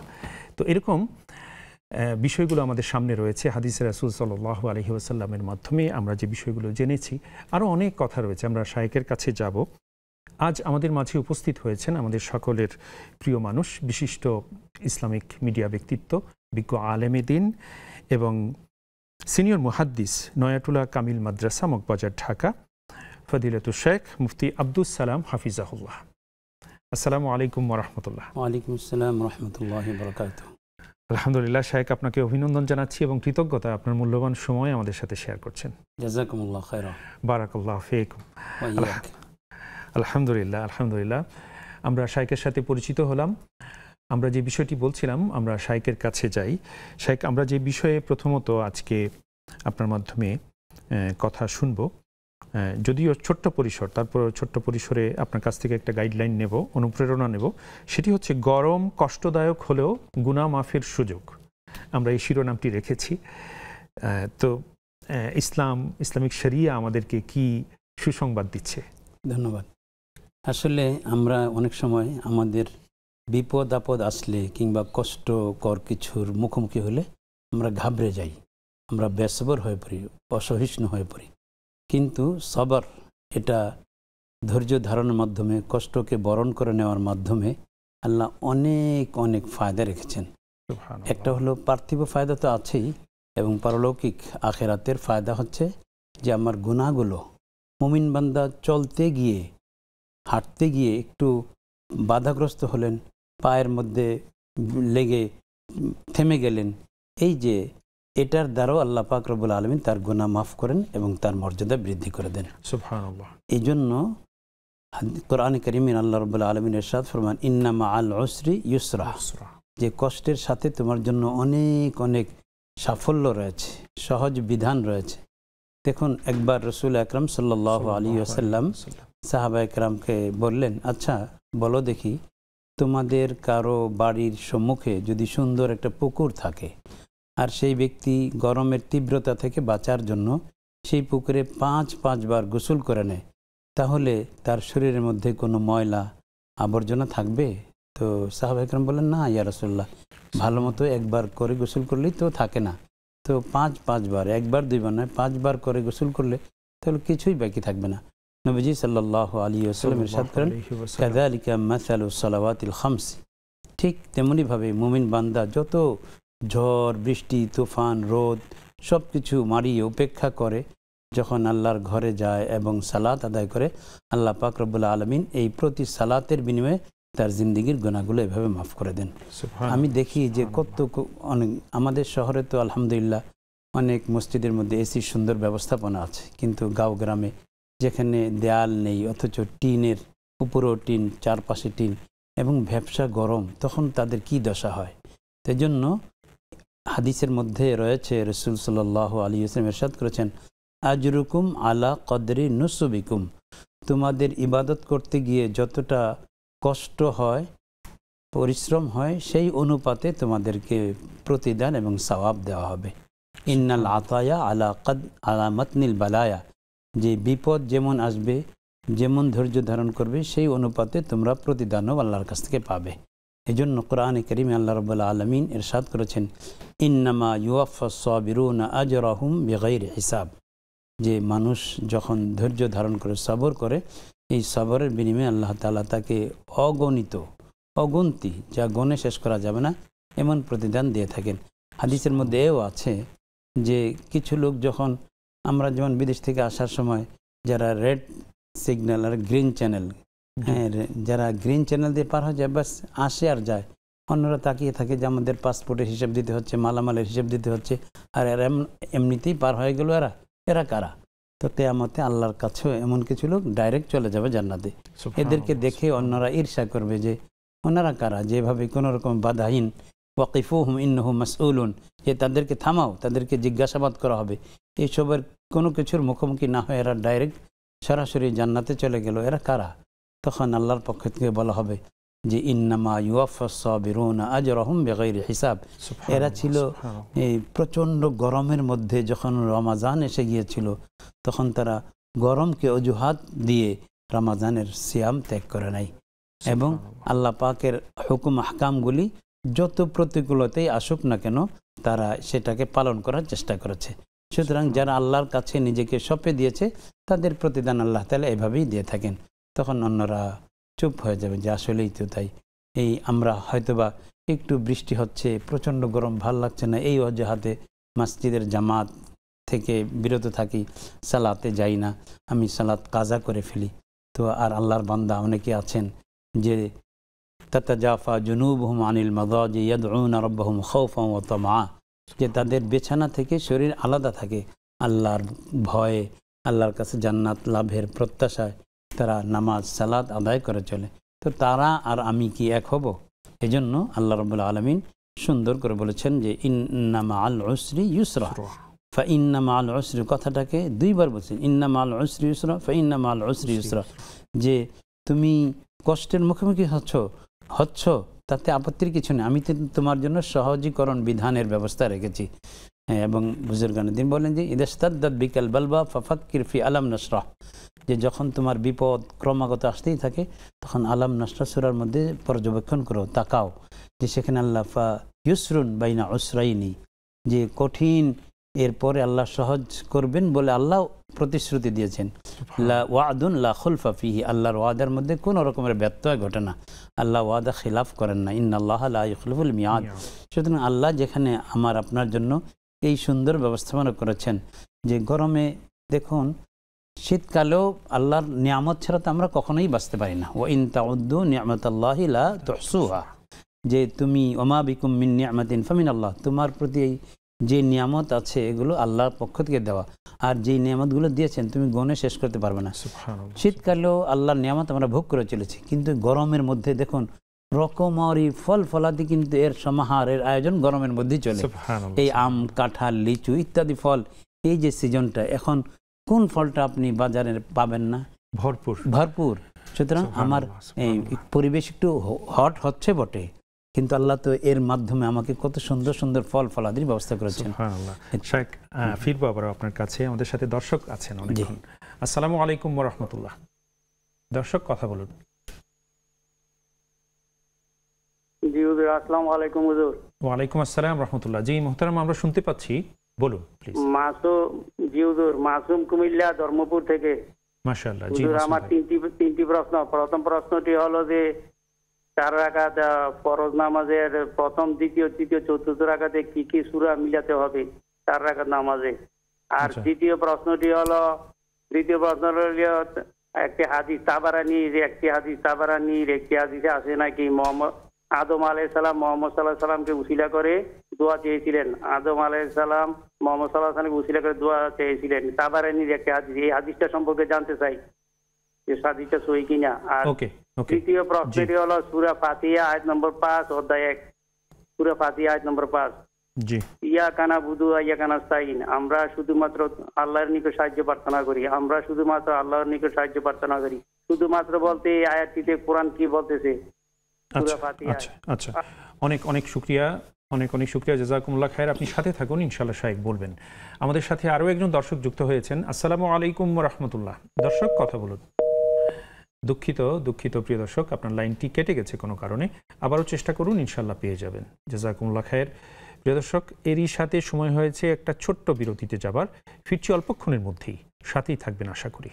তো এরকম বিষয়গুলো আমাদের সামনে রয়েছে হাদিসে রাসূল সাল্লাল্লাহু আলাইহি ওয়াসাল্লামের মাধ্যমে আমরা যে বিষয়গুলো জেনেছি। আরও অনেক কথা রয়েছে, আমরা শায়েখের কাছে যাব। আজ আমাদের মাঝে উপস্থিত হয়েছেন আমাদের সকলের প্রিয় মানুষ, বিশিষ্ট ইসলামিক মিডিয়া ব্যক্তিত্ব, বিজ্ঞ আলেমে দ্বীন এবং সিনিয়র মুহাদ্দিস, নয়াটুলা কামিল মাদ্রাসা, মগবাজার, ঢাকা, ফদিলাতুল শেখ মুফতি আব্দুস সালাম হাফিজাহুল্লাহ। আসসালামু আলাইকুম ওয়া রাহমাতুল্লাহ। ওয়া আলাইকুম আসসালাম ওয়া রাহমাতুল্লাহি ওয়া বারাকাতুহু। আলহামদুলিল্লাহ শায়েখ, আপনাকে অভিনন্দন জানাচ্ছি এবং কৃতজ্ঞতা আপনার মূল্যবান সময় আমাদের সাথে শেয়ার করছেন। জাযাকুমুল্লাহ খায়রা। বারাকাল্লাহু ফীকুম। ওয়া ইয়াক। আলহামদুলিল্লাহ। আমরা শায়েখের সাথে পরিচিত হলাম। আমরা যে বিষয়টি বলছিলাম, আমরা শায়েখের কাছে যাই। শায়েখ, আমরা যে বিষয়ে প্রথমত আজকে আপনার মাধ্যমে কথা শুনব, যদিও ছোট্ট পরিসর, তারপর ছোট্ট পরিসরে আপনার কাছ থেকে একটা গাইডলাইন নেব, অনুপ্রেরণা নেব। সেটি হচ্ছে গরম কষ্টদায়ক হলেও গুনাহ মাফের সুযোগ। আমরা এই শিরোনামটি রেখেছি। তো ইসলামিক শরিয়া আমাদেরকে কি সুসংবাদ দিচ্ছে? ধন্যবাদ। আসলে আমরা অনেক সময় আমাদের বিপদ আপদ আসলে কিংবা কষ্টকর কিছুর মুখোমুখি হলে আমরা ঘাবড়ে যাই, আমরা বেসবর হয়ে পড়ি, অসহিষ্ণু হয়ে পড়ি। কিন্তু সবর, এটা ধৈর্য ধারণের মাধ্যমে, কষ্টকে বরণ করে নেওয়ার মাধ্যমে আল্লাহ অনেক অনেক ফায়দা রেখেছেন। একটা হলো পার্থিব ফায়দা তো আছেই, এবং পারলৌকিক আখেরাতের ফায়দা হচ্ছে যে আমার গুনাহগুলো, মুমিন বান্দা চলতে গিয়ে, হাঁটতে গিয়ে একটু বাধাগ্রস্ত হলেন, পায়ের মধ্যে লেগে থেমে গেলেন, এই যে এটার দ্বারাও আল্লাহ পাক রব্বুল আলামিন তার গুনাহ মাফ করেন এবং তার মর্যাদা বৃদ্ধি করে দেন। সুবহানাল্লাহ। এই জন্য কোরআনে কারীমে আল্লাহ রব্বুল আলামিন ইরশাদ ফরমান, ইন্না মাআল উসরি ইউসরা, যে কষ্টের সাথে তোমার জন্য অনেক অনেক সাফল্য রয়েছে, সহজ বিধান রয়েছে। দেখুন, একবার রাসূল আকরাম সাল্লাল্লাহু আলাইহি ওয়াসাল্লাম সাহাবা একরামকে বললেন, আচ্ছা বলো দেখি, তোমাদের কারো বাড়ির সম্মুখে যদি সুন্দর একটা পুকুর থাকে আর সেই ব্যক্তি গরমের তীব্রতা থেকে বাঁচার জন্য সেই পুকুরে 5 বার গোসল করে নেয়, তাহলে তার শরীরের মধ্যে কোনো ময়লা আবর্জনা থাকবে? তো সাহাবা একরাম বললেন, না ইয়া রাসূলুল্লাহ, ভালো মতো একবার করে গোসল করলেই তো থাকে না, তো পাঁচবার, একবার দুইবার নয় 5 বার করে গোসল করলে তাহলে কিছুই বাকি থাকবে না। নবীজি সাল্লাল্লাহু আলাইহি ওয়াসাল্লাম ইরশাদ করেন, কাযালিকা মাসালু সালাওয়াতিল খামস, ঠিক তেমনিভাবে মুমিন বান্দা যত ঝড় বৃষ্টি তুফান রোদ সব কিছু মারিয়ে উপেক্ষা করে যখন আল্লাহর ঘরে যায় এবং সালাত আদায় করে, আল্লাহ পাক রব্বুল আলামিন এই প্রতি সালাতের বিনিময়ে তার জিন্দিগির গুনাহগুলো এভাবে মাফ করে দেন। আমি দেখি যে অনেক আমাদের শহরে তো আলহামদুলিল্লাহ অনেক মসজিদের মধ্যে এসির সুন্দর ব্যবস্থাপনা আছে, কিন্তু গাঁও গ্রামে যেখানে দেয়াল নেই অথচ টিনের উপরেও টিন, চারপাশে টিন এবং ভ্যাপসা গরম, তখন তাদের কি দশা হয়। সেই জন্য হাদিসের মধ্যে রয়েছে, রাসূল সাল্লাল্লাহু আলাইহি ওয়াসাল্লাম ইরশাদ করেছেন, আজরুকুম আলা কদরি নুসুবিকুম, তোমাদের ইবাদত করতে গিয়ে যতটা কষ্ট হয় পরিশ্রম হয় সেই অনুপাতে তোমাদেরকে প্রতিদান এবং সওয়াব দেওয়া হবে। ইন্নাল আতায়া আলা মাতনিল বালায়া, যে বিপদ যেমন আসবে যেমন ধৈর্য ধারণ করবে সেই অনুপাতে তোমরা প্রতিদানও আল্লাহর কাছ থেকে পাবে। এজন্য কোরআনে কারিমে আল্লাহ রাব্বুল আলামিন ইরশাদ করেছেন, ইন্নামা ইউওয়াফাস সাবিরুনা আজরাহুম বিগাইরি হিসাব, যে মানুষ যখন ধৈর্য ধারণ করে সবর করে, এই সবরের বিনিময়ে আল্লাহ তাআলা তাকে অগন্তি যা গণে শেষ করা যাবে না এমন প্রতিদান দিয়ে থাকেন। হাদিসের মধ্যে এও আছে যে কিছু লোক যখন, আমরা যেমন বিদেশ থেকে আসার সময় যারা রেড সিগন্যাল আর গ্রিন চ্যানেল, যারা গ্রিন চ্যানেল দিয়ে পার হয়ে যায় বাস আসে আর যায়, অন্যরা তাকিয়ে থাকে যে আমাদের পাসপোর্টের হিসাব দিতে হচ্ছে, মালামালের হিসাব দিতে হচ্ছে, আর এরা এমনিতেই পার হয়ে গেল। এরা কারা? তো কিয়ামতে আল্লাহর কাছেও এমন কিছু লোক ডাইরেক্ট চলে যাবে জান্নাতে। এদেরকে দেখে অন্যরা ঈর্ষা করবে যে ওনারা কারা, যেভাবে কোনো রকম বাধাহীন, ওয়াকিফুহুম ইন্নাহুম মাসউলুন, যে তাদেরকে থামাও, তাদেরকে জিজ্ঞাসাবাদ করা হবে, এইসবের কোনো কিছুর মুখোমুখি না হয়ে এরা ডাইরেক্ট সরাসরি জান্নাতে চলে গেল, এরা কারা? তখন আল্লাহর পক্ষ থেকে বলা হবে যে ইন্নামা ইউওয়াফাস সাবিরুনা আজরাহুম বিগাইরি হিসাব। এরা ছিল এই প্রচণ্ড গরমের মধ্যে, যখন রমাজান এসে গিয়েছিল তখন তারা গরমকে অজুহাত দিয়ে রমাজানের সিয়াম ত্যাগ করে নাই এবং আল্লাহ পাকের হুকুম আহকামগুলি যত প্রতিকূলতেই আসুক না কেন তারা সেটাকে পালন করার চেষ্টা করেছে। সুতরাং যারা আল্লাহর কাছে নিজেকে সঁপে দিয়েছে তাদের প্রতিদান আল্লাহ তাআলা এভাবেই দিয়ে থাকেন। তখন অন্যরা চুপ হয়ে যাবে যে আসলেই তো তাই, এই আমরা হয়তোবা একটু বৃষ্টি হচ্ছে, প্রচণ্ড গরম, ভাল লাগছে না, এই অজুহাতে মসজিদের জামাত থেকে বিরত থাকি, সালাতে যাই না, আমি সালাত কাজা করে ফেলি। তো আর আল্লাহর বান্দা অনেকে আছেন যে তাতাজাফা জুনুবহুম আনিল মাদাজি ইয়াদউনা রাব্বাহুম খাওফান ওয়া তামআ, যে তাদের বিছানা থেকে শরীর আলাদা থাকে, আল্লাহর ভয়ে, আল্লাহর কাছে জান্নাত লাভের প্রত্যাশায় তারা নামাজ সালাত আদায় করে চলে। তো তারা আর আমি কি এক হব? এজন্য আল্লাহ রাব্বুল আলামিন সুন্দর করে বলেছেন যে ইন্না মাআল উসরি ইউসরা, ফা ইন্না মাআল উসরি, কথাটাকে দুইবার বলছেন, ইন্না মাআল উসরি ইউসরা, ফা ইন্না মাআল উসরি ইউসরা, যে তুমি কষ্টের মুখোমুখি হচ্ছ তাতে আপত্তির কিছু নেই, আমি তোমার জন্য সহজীকরণ বিধানের ব্যবস্থা রেখেছি। এবং বুজুর্গানে দিন বলেন যে ইদাস্তাদ্দাত বিকাল বালবা ফাফাক্কির ফি আলাম নাশরাহ, যে যখন তোমার বিপদ ক্রমাগত আসতেই থাকে তখন আলাম নাশরাহ সূরার মধ্যে পর্যবেক্ষণ করো, তাকাও যে সেখানে আল্লাহ ফা ইউসরুন বাইনা উসরাইনি, যে কঠিন এরপরে আল্লাহ সহজ করবেন বলে আল্লাহ প্রতিশ্রুতি দিয়েছেন। লা ওয়াদুন লা খুলফা ফিহি, আল্লাহর ওয়াদার মধ্যে কোনো রকমের ব্যত্যয় ঘটে না, আল্লাহ ওয়াদা খিলাফ করেন না। ইন্নাল্লাহা লা ইখলিফুল মিয়াদ, সুতরাং আল্লাহ যেখানে আমার আপনার জন্য এই সুন্দর ব্যবস্থাপনা করেছেন যে গরমে দেখুন, শীতকালেও আল্লাহর নিয়ামত ছাড়া তো আমরা কখনোই বাঁচতে পারি না। ওয়া ইন তাউদ্দু নি'মাতাল্লাহি লা তুহসুহা, যে তুমি ওমা বিকুম মিন নি'মাতিন ফামিনাল্লাহ, তোমার প্রতি যে নিয়ামত আছে এগুলো আল্লাহর পক্ষ থেকে দেওয়া, আর যেই নিয়ামতগুলো দিয়েছেন তুমি গণে শেষ করতে পারবে না। শীতকালেও আল্লাহর নিয়ামত আমরা ভোগ করে চলেছি, কিন্তু গরমের মধ্যে দেখুন রকমারি ফল ফলাদি, কিন্তু এর সমাহারের আয়োজন গরমের মধ্যেই চলে। এই আম, কাঁঠাল, লিচু ইত্যাদি ফল, এই যে সিজনটা, এখন কোন ফলটা আপনি বাজারে পাবেন না? ভরপুর। সুতরাং আমার এই পরিবেশ একটু হট হচ্ছে বটে, কিন্তু আল্লাহ তো এর মাধ্যমে আমাকে কত সুন্দর সুন্দর ফল ফলাদির ব্যবস্থা করেছেন। শেখ ফিরবো আবার আপনার কাছে, আমাদের সাথে দর্শক আছেন অনেকক্ষণ। আসসালামু আলাইকুম ওয়া রাহমাতুল্লাহ। দর্শক কথা বলুন। জি হুজুর আসসালামু আলাইকুম হুজুর। ওয়ালাইকুম আসসালাম রহমতুল্লাহ। জি মোহতারাম, আমরা শুনতে পাচ্ছি, বলুন প্লিজ। জি হুজুর, মাসুম কুমিল্লা ধর্মপুর থেকে। মাশাআল্লাহ। জি হুজুর, মাসুম আমার ভাই। তিনটি প্রশ্ন। প্রথম প্রশ্নটি হলো যে 4 রাকাত ফরজ নামাজের প্রথম, দ্বিতীয়, তৃতীয়, চতুর্থ রাকাতে কি কি সূরা মিলাতে হবে 4 রাকাত নামাজে? আর আচ্ছা। দ্বিতীয় প্রশ্ন হলো একটি হাদিস তাবারানির আছে নাকি মোহাম্মদ আদম আলাইহিস সালাম মোহাম্মদ সাল্লাল্লাহু আলাইহি সাল্লামকে উসিলা করে দোয়া চেয়েছিলেন। আদম আলাইহিস সালাম মোহাম্মদ সাল্লাল্লাহু আলাইহি সাল্লামকে উসিলা করে দোয়া চেয়েছিলেন। তাবারানির একটি হাদিস, এই হাদিসটা সম্পর্কে জানতে চাই যে হাদিসটা সহি কিনা। আর ওকে ওকে। তৃতীয় প্রশ্নটি হলো সূরা ফাতিহা আয়াত নম্বর 5 অধ্যায় 1, সূরা ফাতিহা আয়াত নম্বর 5। জি। ইয়াকা নাবুদু ওয়া ইয়াকা নাস্তাইন, আমরা শুধুমাত্র আল্লাহর নিকট সাহায্য প্রার্থনা করি। শুধুমাত্র বলতে এই আয়াতটিতে কোরআন কি বলতেছে? আচ্ছা আচ্ছা আচ্ছা, অনেক অনেক শুকরিয়া, অনেক অনেক শুকরিয়া, জাযাকুমুল্লাহ খায়ের। আপনি সাথে থাকুন, ইনশাআল্লাহ শায়েখ বলবেন। আমাদের সাথে আরও একজন দর্শক যুক্ত হয়েছেন। আসসালামু আলাইকুম ওয়া রাহমাতুল্লাহ। দর্শক কথা বলুন। দুঃখিত প্রিয় দর্শক, আপনার লাইনটি কেটে গেছে কোনো কারণে, আবারও চেষ্টা করুন, ইনশাআল্লাহ পেয়ে যাবেন। জাযাকুমুল্লাহ খায়ের। প্রিয় দর্শক, এরই সাথে সময় হয়েছে একটা ছোট্ট বিরতিতে যাবার। ফিরছি অল্পক্ষণের মধ্যেই, সাথেই থাকবেন আশা করি।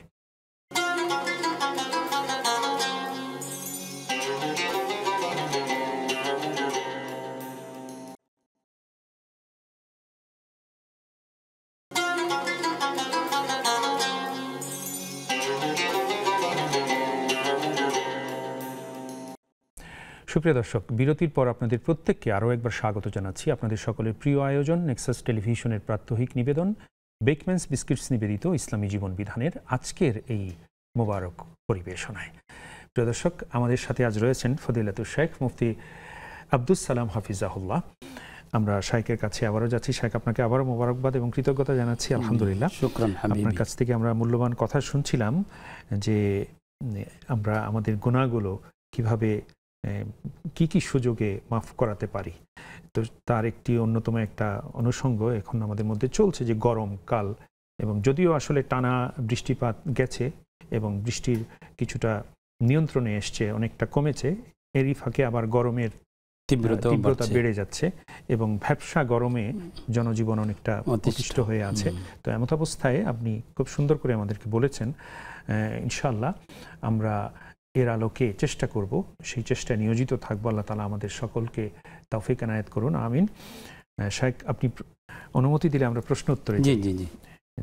সুপ্রিয় দর্শক, বিরতির পর আপনাদের প্রত্যেককে আরও একবার স্বাগত জানাচ্ছি আপনাদের সকলের প্রিয় আয়োজন নেক্সাস টেলিভিশনের প্রাত্যহিক নিবেদন বেকম্যানস বিস্কিটস নিবেদিত ইসলামী জীবন বিধানের আজকের এই মোবারক পরিবেশনায়। প্রিয় দর্শক, আমাদের সাথে আজ রয়েছেন ফদিলাতুল শেখ মুফতি আব্দুস সালাম হাফিজাহুল্লাহ। আমরা শাইখের কাছে আবারও যাচ্ছি। শাইখ, আপনাকে আবারও মোবারকবাদ এবং কৃতজ্ঞতা জানাচ্ছি। আলহামদুলিল্লাহ, শুকরান হাবিবি। আপনার কাছ থেকে আমরা মূল্যবান কথা শুনছিলাম যে আমরা আমাদের গুনাহগুলো কিভাবে কি কি সুযোগে মাফ করাতে পারি। তো তার একটি অন্যতম একটা অনুষঙ্গ এখন আমাদের মধ্যে চলছে যে গরমকাল, এবং যদিও আসলে টানা বৃষ্টিপাত গেছে এবং বৃষ্টির কিছুটা নিয়ন্ত্রণে এসছে, অনেকটা কমেছে, এরই ফাঁকে আবার গরমের তীব্রতা বেড়ে যাচ্ছে এবং ভ্যাপসা গরমে জনজীবন অনেকটা অতিষ্ঠ হয়ে আছে। তো এমত অবস্থায় আপনি খুব সুন্দর করে আমাদেরকে বলেছেন, ইনশাআল্লাহ আমরা এর আলোকে চেষ্টা করব, সেই চেষ্টায় নিয়োজিত থাকবো। আল্লাহ তাআলা আমাদের সকলকে তৌফিক এনায়েত করুন, আমিন। শাইখ, আপনি অনুমতি দিলে আমরা প্রশ্ন উত্তরে জি জি জি।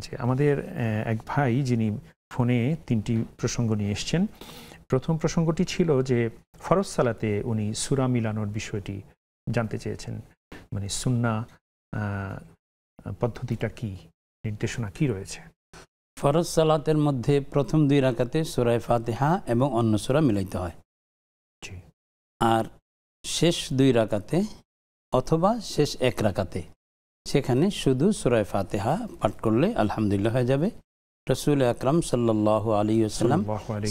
যে আমাদের এক ভাই যিনি ফোনে 3টি প্রসঙ্গ নিয়ে এসছেন। প্রথম প্রসঙ্গটি ছিল যে ফরজ সালাতে উনি সূরা মিলানোর বিষয়টি জানতে চেয়েছেন, মানে সুন্নাহ পদ্ধতিটা কি, নির্দেশনা কি রয়েছে। ফরজ সালাতের মধ্যে প্রথম 2 রাকাতে সূরা ফাতিহা এবং অন্য সূরা মিলাইতে হয়। জি। আর শেষ 2 রাকাতে অথবা শেষ 1 রাকাতে সেখানে শুধু সূরা ফাতিহা পাঠ করলে আলহামদুলিল্লাহ হয়ে যাবে। রাসূল আকরাম সাল্লাল্লাহু আলাইহি ওয়াসাল্লাম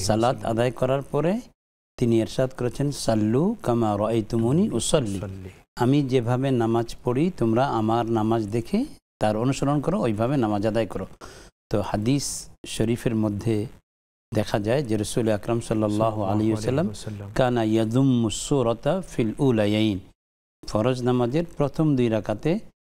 সালাত আদায় করার পরে তিনি ইরশাদ করেছেন, সাল্লু কামা রাআইতুমুনি উসাল্লি, আমি যেভাবে নামাজ পড়ি তোমরা আমার নামাজ দেখে তার অনুসরণ করো, ওইভাবে নামাজ আদায় করো। তো হাদিস শরীফের মধ্যে দেখা যায় যে রাসূল আকরাম সাল্লাল্লাহু আলাইহি ওয়াসাল্লাম কানা ইয়াদুম্মুস সূরাতা ফিল উলায়াইন, ফরজ নামাজের প্রথম 2 রাকাতে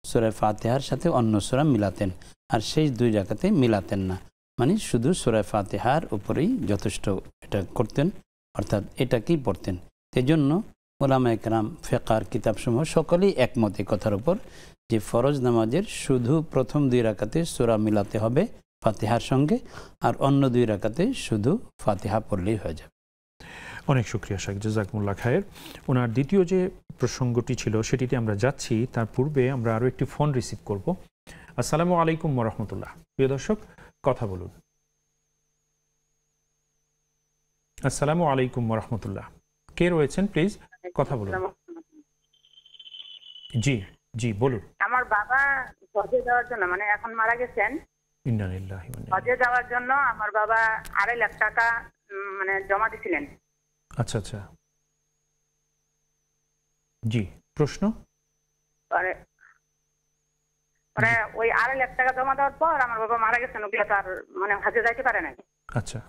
সূরা ফাতিহার সাথে অন্য সূরা মিলাতেন, আর শেষ 2 রাকাতে মিলাতেন না, মানে শুধু সূরা ফাতিহার উপরেই যথেষ্ট এটা করতেন, অর্থাৎ এটাকেই পড়তেন। সেজন্য উলামায়ে কেরাম ফিকহের কিতাবসমূহ সকলেই একমত এই কথার উপর যে ফরজ নামাজের শুধু প্রথম 2 রাকাতে সূরা মিলাতে হবে ফাতিহার সঙ্গে, আর অন্য 2 রাকাতে শুধু ফাতিহা পড়লেই হয়ে যাবে। অনেক শুকরিয়া শাইখ, জাযাকুমুল্লাহ খায়ের। ওনার দ্বিতীয় যে প্রসঙ্গটি ছিল সেটিতে আমরা যাচ্ছি, তার পূর্বে আমরা আরও একটি ফোন রিসিভ করব। আসসালামু আলাইকুম ওয়া রাহমাতুল্লাহ। প্রিয় দর্শক কথা বলুন। আসসালামু আলাইকুম ওয়া রাহমাতুল্লাহ। কে রয়েছেন প্লিজ কথা বলুন। জি জি বলুন। আমার বাবা হজে যাওয়ার জন্য, মানে এখন মারা গেছেন, ইন্না লিল্লাহি ওয়া ইন্না ইলাইহি। হজে যাওয়ার জন্য আমার বাবা 2.5 লাখ টাকা মানে জমা দিয়েছিলেন। আচ্ছা আচ্ছা, জি প্রশ্ন। মানে ওই 2.5 লাখ টাকা জমা দেওয়ার পর আমার বাবা মারা গেছেন, ওগুলো তার মানে হজে যাইতে পারে নাই। আচ্ছা,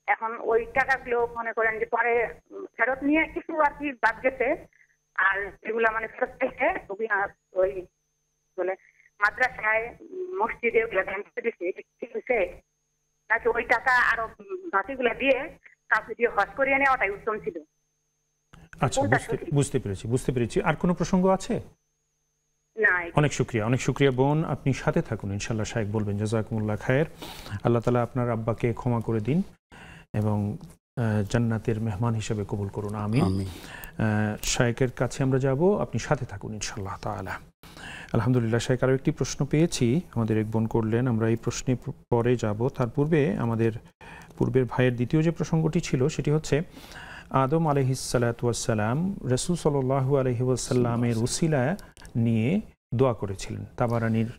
এখন ওই টাকাগুলো মনে করেন যে পরে ফেরত নিয়ে কিছু আর কি বাদ গেছে, আর এগুলা মানে ফেরত চাইছে ওই বলে মাদ্রাসায় মসজিদে ওগুলা ধ্যান দিচ্ছে, এটা ঠিক হয়েছে নাকি ওই টাকা আরো বাকিগুলা দিয়ে কাউকে দিয়ে হজ করিয়ে নেওয়াটাই উত্তম ছিল? আচ্ছা, বুঝতে পেরেছি। আর কোনো প্রসঙ্গ আছে? না। অনেক শুক্রিয়া বোন, আপনি সাথে থাকুন, ইনশাল্লাহ শায়েখ বলবেন। জাযাকুমুল্লাহ খায়ের। আল্লাহ তাআলা আপনার আব্বাকে ক্ষমা করে দিন এবং জান্নাতের মেহমান হিসেবে কবুল করুন, আমিন। শায়েখের কাছে আমরা যাব, আপনি সাথে থাকুন ইনশাআল্লাহ তাআলা। আলহামদুলিল্লাহ শায়েখ, আরও একটি প্রশ্ন পেয়েছি, আমাদের এক বোন করলেন, আমরা এই প্রশ্নে পরে যাব। তার পূর্বে আমাদের পূর্বের ভাইয়ের দ্বিতীয় যে প্রসঙ্গটি ছিল সেটি হচ্ছে আদম আলাইহিসসালাতু ওয়াসসালাম রাসূল সাল্লাল্লাহু আলাইহি ওয়াসাল্লামের উসিলা নিয়ে দোয়া করেছিলেন। তাবারানীর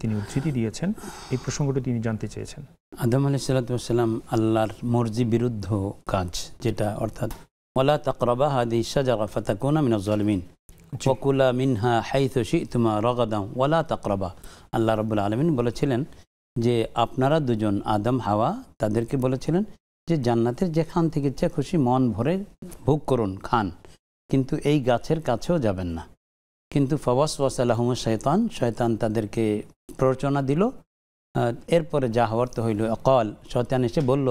তিনি উদ্ধৃতি দিয়েছেন, এই প্রসঙ্গটি তিনি জানতে চেয়েছেন। আদম আলাইহিসসালাতু ওয়াসসালাম আল্লাহর মর্জি বিরুদ্ধ কাজ, যেটা অর্থাৎ ওয়ালা তাকরাবা হাদিহি শাজারা ফাতাকুনা মিনাজ জালিমিন ওয়াকুলা মিনহা হাইথু শি'তুমা রাগাদান ওয়ালা তাকরাবা। আল্লাহ রাব্বুল আলামিন বলেছিলেন যে আপনারা দুজন আদম হাওয়া তাদেরকে বলেছিলেন যে জান্নাতের যেখান থেকে ইচ্ছা খুশি মন ভরে ভোগ করুন, খান, কিন্তু এই গাছের কাছেও যাবেন না। কিন্তু ফাওয়াসওয়াসা লাহুমুশ শয়তান তাদেরকে প্ররোচনা দিল। এরপরে যা হওয়ার তো হইল। অকাল, শয়তান এসে বলল,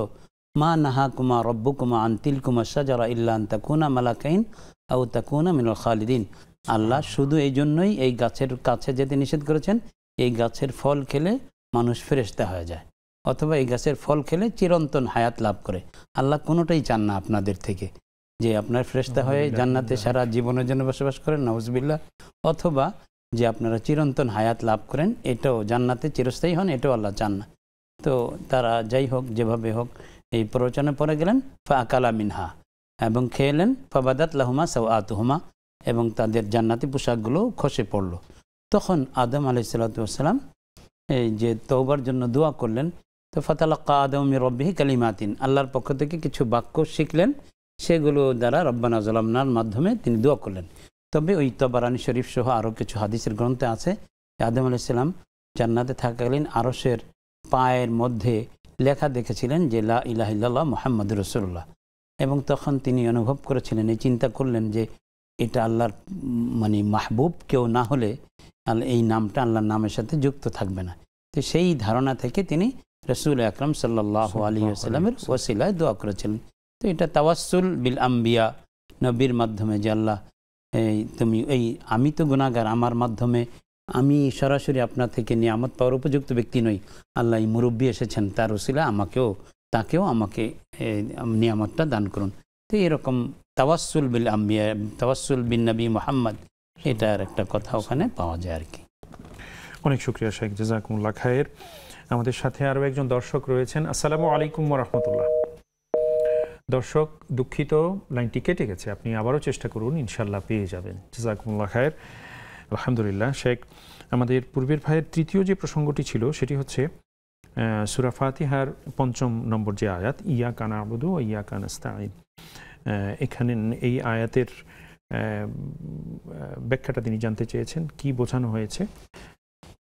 মা নাহাকুমা রব্বুকুমা আন তিলকুমা শাজারা ইল্লা আন তাকুনা মালাকাইন আও তাকুনা মিনাল খালিদিন। আল্লাহ শুধু এই জন্যই এই গাছের কাছে যেতে নিষেধ করেছেন, এই গাছের ফল খেলে মানুষ ফেরেশতা হয়ে যায়, অথবা এই গাছের ফল খেলে চিরন্তন হায়াত লাভ করে। আল্লাহ কোনোটাই চান না আপনাদের থেকে, যে আপনার ফেরেশতা হয়ে জান্নাতে সারা জীবনের জন্য বসবাস করেন, নাউজুবিল্লাহ, অথবা যে আপনারা চিরন্তন হায়াত লাভ করেন, এটাও জান্নাতে চিরস্থায়ী হন, এটাও আল্লাহ চান না। তো তারা যাই হোক, যেভাবে হোক এই প্ররোচনা পরে গেলেন। ফাআকালা মিনহা, এবং খেলেন। ফাবাদাত লাহুমা সাওআতুহুমা, এবং তাদের জান্নাতি পোশাকগুলো খসে পড়ল। তখন আদম আলাইহিসসালাতু ওয়াসসালাম এই যে তওবার জন্য দোয়া করলেন। তো ফাতালাক্কা আদম মির রাব্বিহি কালিমাতিন, আল্লাহর পক্ষ থেকে কিছু বাক্য শিখলেন, সেগুলো দ্বারা রব্বানা যালামনার মাধ্যমে তিনি দোয়া করলেন। তবে ওই তাবারানী শরীফ সহ আরও কিছু হাদিসের গ্রন্থে আছে আদম আলাইহিস সালাম জান্নাতে থাকাকালীন আরশের পায়ের মধ্যে লেখা দেখেছিলেন যে লা ইলাহা ইল্লাল্লাহ মুহাম্মাদুর রাসূলুল্লাহ, এবং তখন তিনি অনুভব করেছিলেন, এই চিন্তা করলেন যে এটা আল্লাহর মানে মাহবুব কেউ না হলে এই নামটা আল্লাহর নামের সাথে যুক্ত থাকবে না। তো সেই ধারণা থেকে তিনি রাসূল আকরাম সাল্লাল্লাহু আলাইহি ওয়াসাল্লামের ওসিলায় দোয়া করেছিলেন। তো এটা তাওয়াসসুল বিল আম্বিয়া, নবীর মাধ্যমে, যে আল্লাহ তুমি আমি তো গুনাহগার, আমার মাধ্যমে আমি সরাসরি আপনার থেকে নিয়ামত পাওয়ার উপযুক্ত ব্যক্তি নই, আল্লাহ মুরব্বী এসেছেন, তার ওসিলা তাকেও আমাকে নিয়ামতটা দান করুন। তো এরকম তাওয়াসসুল বিল আম্বিয়া, তাওয়াসসুল বিন নবী মুহাম্মদ, এটার একটা কথা ওখানে পাওয়া যায় আর কি। অনেক শুকরিয়া শাইখ, জাযাকুমুল্লাহ খায়ের। আমাদের সাথে আরও একজন দর্শক রয়েছেন। আসসালামু আলাইকুম ওয়া রাহমাতুল্লাহ। দর্শক, দুঃখিত, লাইনটি কেটে গেছে, আপনি আবারও চেষ্টা করুন, ইনশাল্লাহ পেয়ে যাবেন। জাযাকুমুল্লাহ খায়ের। আলহামদুলিল্লাহ শেখ, আমাদের পূর্বের ভাইয়ের তৃতীয় যে প্রসঙ্গটি ছিল সেটি হচ্ছে সূরা ফাতিহার ৫ম নম্বর যে আয়াত, ইয়াকা না'বুদু ওয়া ইয়াকা নাস্তাঈন। এখানে এই আয়াতের ব্যাখ্যাটা তিনি জানতে চেয়েছেন, কি বোঝানো হয়েছে।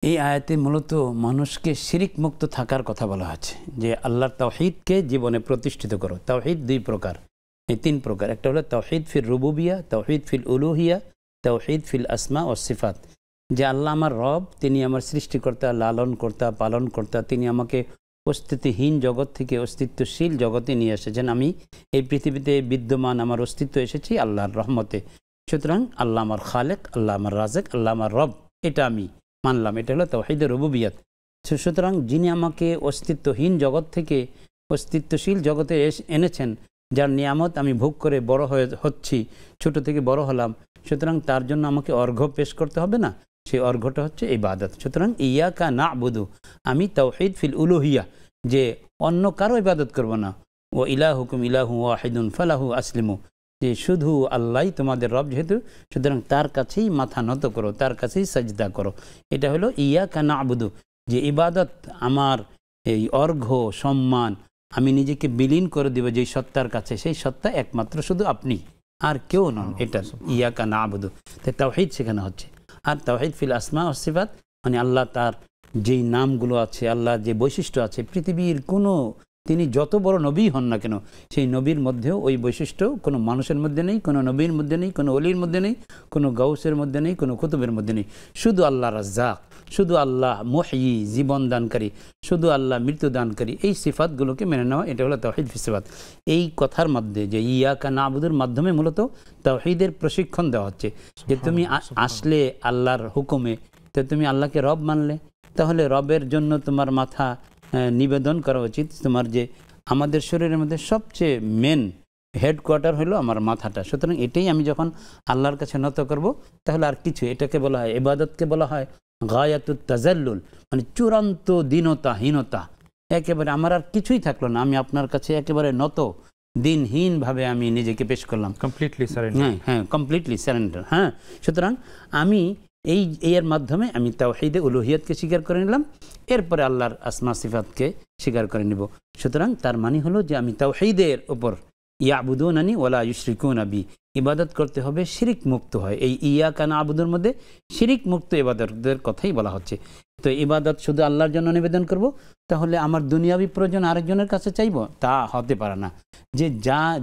এই আয়াতে মূলত মানুষকে শিরিক মুক্ত থাকার কথা বলা হচ্ছে, যে আল্লাহর তাওহীদকে জীবনে প্রতিষ্ঠিত করো। তাওহীদ দুই প্রকার, এই তিন প্রকার। একটা হলো তাওহীদ ফিল রুবুবিয়া, তাওহীদ ফিল উলুহিয়া, তাওহীদ ফিল আসমা ও সিফাত। যে আল্লাহ আমার রব, তিনি আমার সৃষ্টিকর্তা, লালনকর্তা, পালনকর্তা, তিনি আমাকে অস্তিত্বহীন জগৎ থেকে অস্তিত্বশীল জগতে নিয়ে এসেছেন। আমি এই পৃথিবীতে বিদ্যমান, আমার অস্তিত্ব এসেছি আল্লাহর রহমতে। সুতরাং আল্লাহ আমার খালেক, আল্লাহ আমার রাজেক, আল্লাহ আমার রব, এটা আমি মানলাম। এটা হলো তাওহীদের রুবুবিয়াত। সুতরাং যিনি আমাকে অস্তিত্বহীন জগৎ থেকে অস্তিত্বশীল জগতে এনেছেন, যার নিয়ামত আমি ভোগ করে বড় হচ্ছি, ছোট থেকে বড় হলাম, সুতরাং তার জন্য আমাকে অর্ঘ্য পেশ করতে হবে না, সেই অর্ঘ্যটা হচ্ছে ইবাদত। সুতরাং ইয়াকা না'বুদু, আমি তাওহীদ ফিল উলুহিয়া, যে অন্য কারো ইবাদত করব না। ও ইলাহুকুম ইলাহু ওয়াহিদুন ফালাহু আসলিমু, যে শুধু আল্লাহই তোমাদের রব যেহেতু, সুতরাং তার কাছেই মাথা নত করো, তার কাছেই সাজদা করো। এটা হলো ইয়াকা না'বুদু, যে ইবাদত, আমার এই অর্ঘ্য সম্মান আমি নিজেকে বিলীন করে দেব যেই সত্তার কাছে, সেই সত্তা একমাত্র শুধু আপনি, আর কেউ নন। এটা ইয়াকা না'বুদু, তাই তাওহীদ সেখানে হচ্ছে। আর তাওহীদ ফিল আসমা ওয়াস সিফাত, মানে আল্লাহ তার যেই নামগুলো আছে, আল্লাহ যে বৈশিষ্ট্য আছে, পৃথিবীর কোনো তিনি যত বড় নবী হন না কেন, সেই নবীর মধ্যেও ওই বৈশিষ্ট্য কোনো মানুষের মধ্যে নেই, কোনো নবীর মধ্যে নেই, কোনো অলির মধ্যে নেই, কোনো গাউসের মধ্যে নেই, কোনো কুতুবের মধ্যে নেই। শুধু আল্লাহ রাজ্জাক, শুধু আল্লাহ মুহয়ি, জীবন দানকারী, শুধু আল্লাহ মৃত্যু দানকারী, এই সিফাতগুলোকে মেনে নেওয়া, এটা হলো তাওহীদ ফি সিফাত। এই কথার মধ্যে যে ইয়াকা না'বুদুর মাধ্যমে মূলত তাওহীদের প্রশিক্ষণ দেওয়া হচ্ছে, যে তুমি আসলে আল্লাহর হুকুমে, তো তুমি আল্লাহকে রব মানলে, তাহলে রবের জন্য তোমার মাথা নিবেদন করা উচিত। তোমার যে আমাদের শরীরের মধ্যে সবচেয়ে মেন হেডকোয়ার্টার হলো আমার মাথাটা, সুতরাং এটাই আমি যখন আল্লাহর কাছে নত করব, তাহলে আর কিছু, এটাকে বলা হয় ইবাদতকে বলা হয় গায়াতুত তাজাল্লুল, মানে চূড়ান্ত দীনতাহীনতা, একেবারে আমার আর কিছুই থাকলো না, আমি আপনার কাছে একেবারে নত দিনহীনভাবে আমি নিজেকে পেশ করলাম, কমপ্লিটলি সারেন্ডার। হ্যাঁ হ্যাঁ, কমপ্লিটলি সারেন্ডার। হ্যাঁ, সুতরাং আমি এর মাধ্যমে আমি তাওহীদে উলুহিয়াতকে স্বীকার করে নিলাম, এরপরে আল্লাহর আসমা সিফাতকে স্বীকার করে নিব। সুতরাং তার মানে হলো যে আমি তাওহীদের উপর ইয়াবুদুনানি ওয়ালা ইউশরিকুনা বি, ইবাদত করতে হবে শিরিক মুক্ত হয়। এই ইয়াকা না'বুদুর মধ্যে শিরিক মুক্ত ইবাদতের কথাই বলা হচ্ছে। তো ইবাদত শুধু আল্লাহর জন্য নিবেদন করব, তাহলে আমার দুনিয়াবী প্রয়োজন আরেকজনের কাছে চাইব, তা হতে পারে না। যে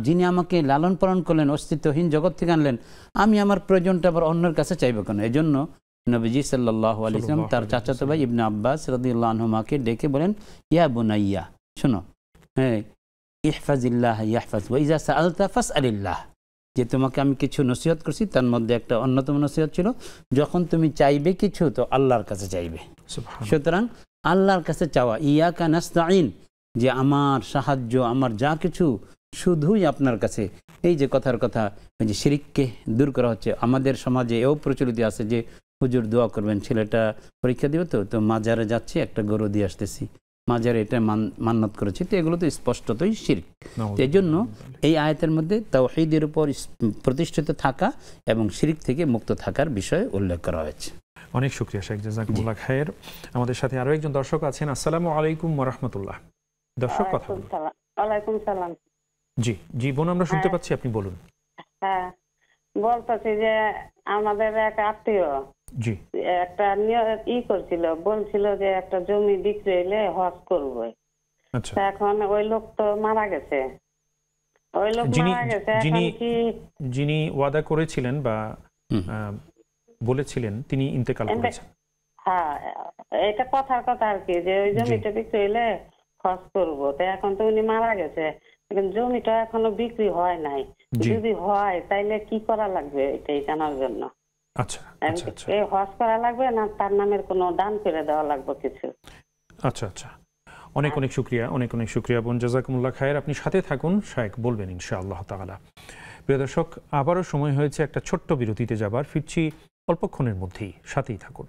যিনি আমাকে লালন পালন করলেন, অস্তিত্বহীন জগৎ থেকে আনলেন, আমি আমার প্রয়োজনটা আবার অন্যের কাছে চাইব কেন? এজন্য নবীজি সাল্লাল্লাহু আলাইহি ওয়াসাল্লাম তার চাচাতো ভাই ইবনে আব্বাস রাদিয়াল্লাহু আনহুমাকে ডেকে বলেন, ইয়া বুনাইয়া, শোনো, হ্যাঁ, ইহফাজিল্লাহ ইয়াহফাজ ওয়া ইযা সাআলতা ফাসআলিল্লাহ, যে তোমাকে আমি কিছু নসিহত করছি, তার মধ্যে একটা অন্যতম নসিহত ছিল, যখন তুমি চাইবে কিছু তো আল্লাহর কাছে চাইবে। সুতরাং আল্লাহর কাছে চাওয়া, ইয়াকা নাস্তাইন, যে আমার সাহায্য, আমার যা কিছু শুধুই আপনার কাছে। এই যে কথার কথা, ওই যে শিরিককে দূর করা হচ্ছে। আমাদের সমাজে এও প্রচলিত আছে যে হুজুর দোয়া করবেন, ছেলেটা পরীক্ষা দিবে, তো মাজারে যাচ্ছি, একটা গরু দিয়ে আসতেছি, মাজারে এটা মান্নত করেছি, তো এগুলো তো স্পষ্টতই শিরক। এই জন্য এই আয়াতের মধ্যে তাওহীদের উপর প্রতিষ্ঠিত থাকা এবং শিরক থেকে মুক্ত থাকার বিষয়ে উল্লেখ করা হয়েছে। অনেক শুকরিয়া শেখ, জাযাকুমুল্লাহ খায়ের। আমাদের সাথে আরো একজন দর্শক আছেন। আসসালামু আলাইকুম ওয়া রাহমাতুল্লাহ। দর্শক কথা বলুন। ওয়ালাইকুম সালাম। জি জি বোন, আমরা শুনতে পাচ্ছি, আপনি বলুন। হ্যাঁ, বলতেছি যে আমাদের এক আত্মীয় জি একটা বলছিল যে একটা জমি বিক্রি হইলে হজ করবে। আচ্ছা, এখন ওই লোক তো মারা গেছে, ওই লোক মারা গেছে, এখন কি যিনি ওয়াদা করেছিলেন বা বলেছিলেন তিনি ইন্তেকাল করেছেন। হ্যাঁ, এটা কথার কথা আর কি, যে ওই জমিটা বিক্রি হইলে হজ করবো। তো এখন তো উনি মারা গেছে, এখন জমিটা এখনো বিক্রি হয় নাই, যদি হয় তাইলে কি করা লাগবে এটাই জানার জন্য। আচ্ছা আচ্ছা, এই হজ করা লাগবে না তার নামের কোনো দান করে দেওয়া লাগবে কিছু? আচ্ছা আচ্ছা, অনেক অনেক শুকরিয়া, অনেক অনেক শুকরিয়া বোন, জাযাকুমুল্লাহ খায়ের। আপনি সাথে থাকুন, শায়েখ বলবেন ইনশাআল্লাহ তাআলা। প্রিয় দর্শক, আবারও সময় হয়েছে একটা ছোট্ট বিরতিতে যাবার, ফিরছি অল্পক্ষণের মধ্যেই, সাথেই থাকুন।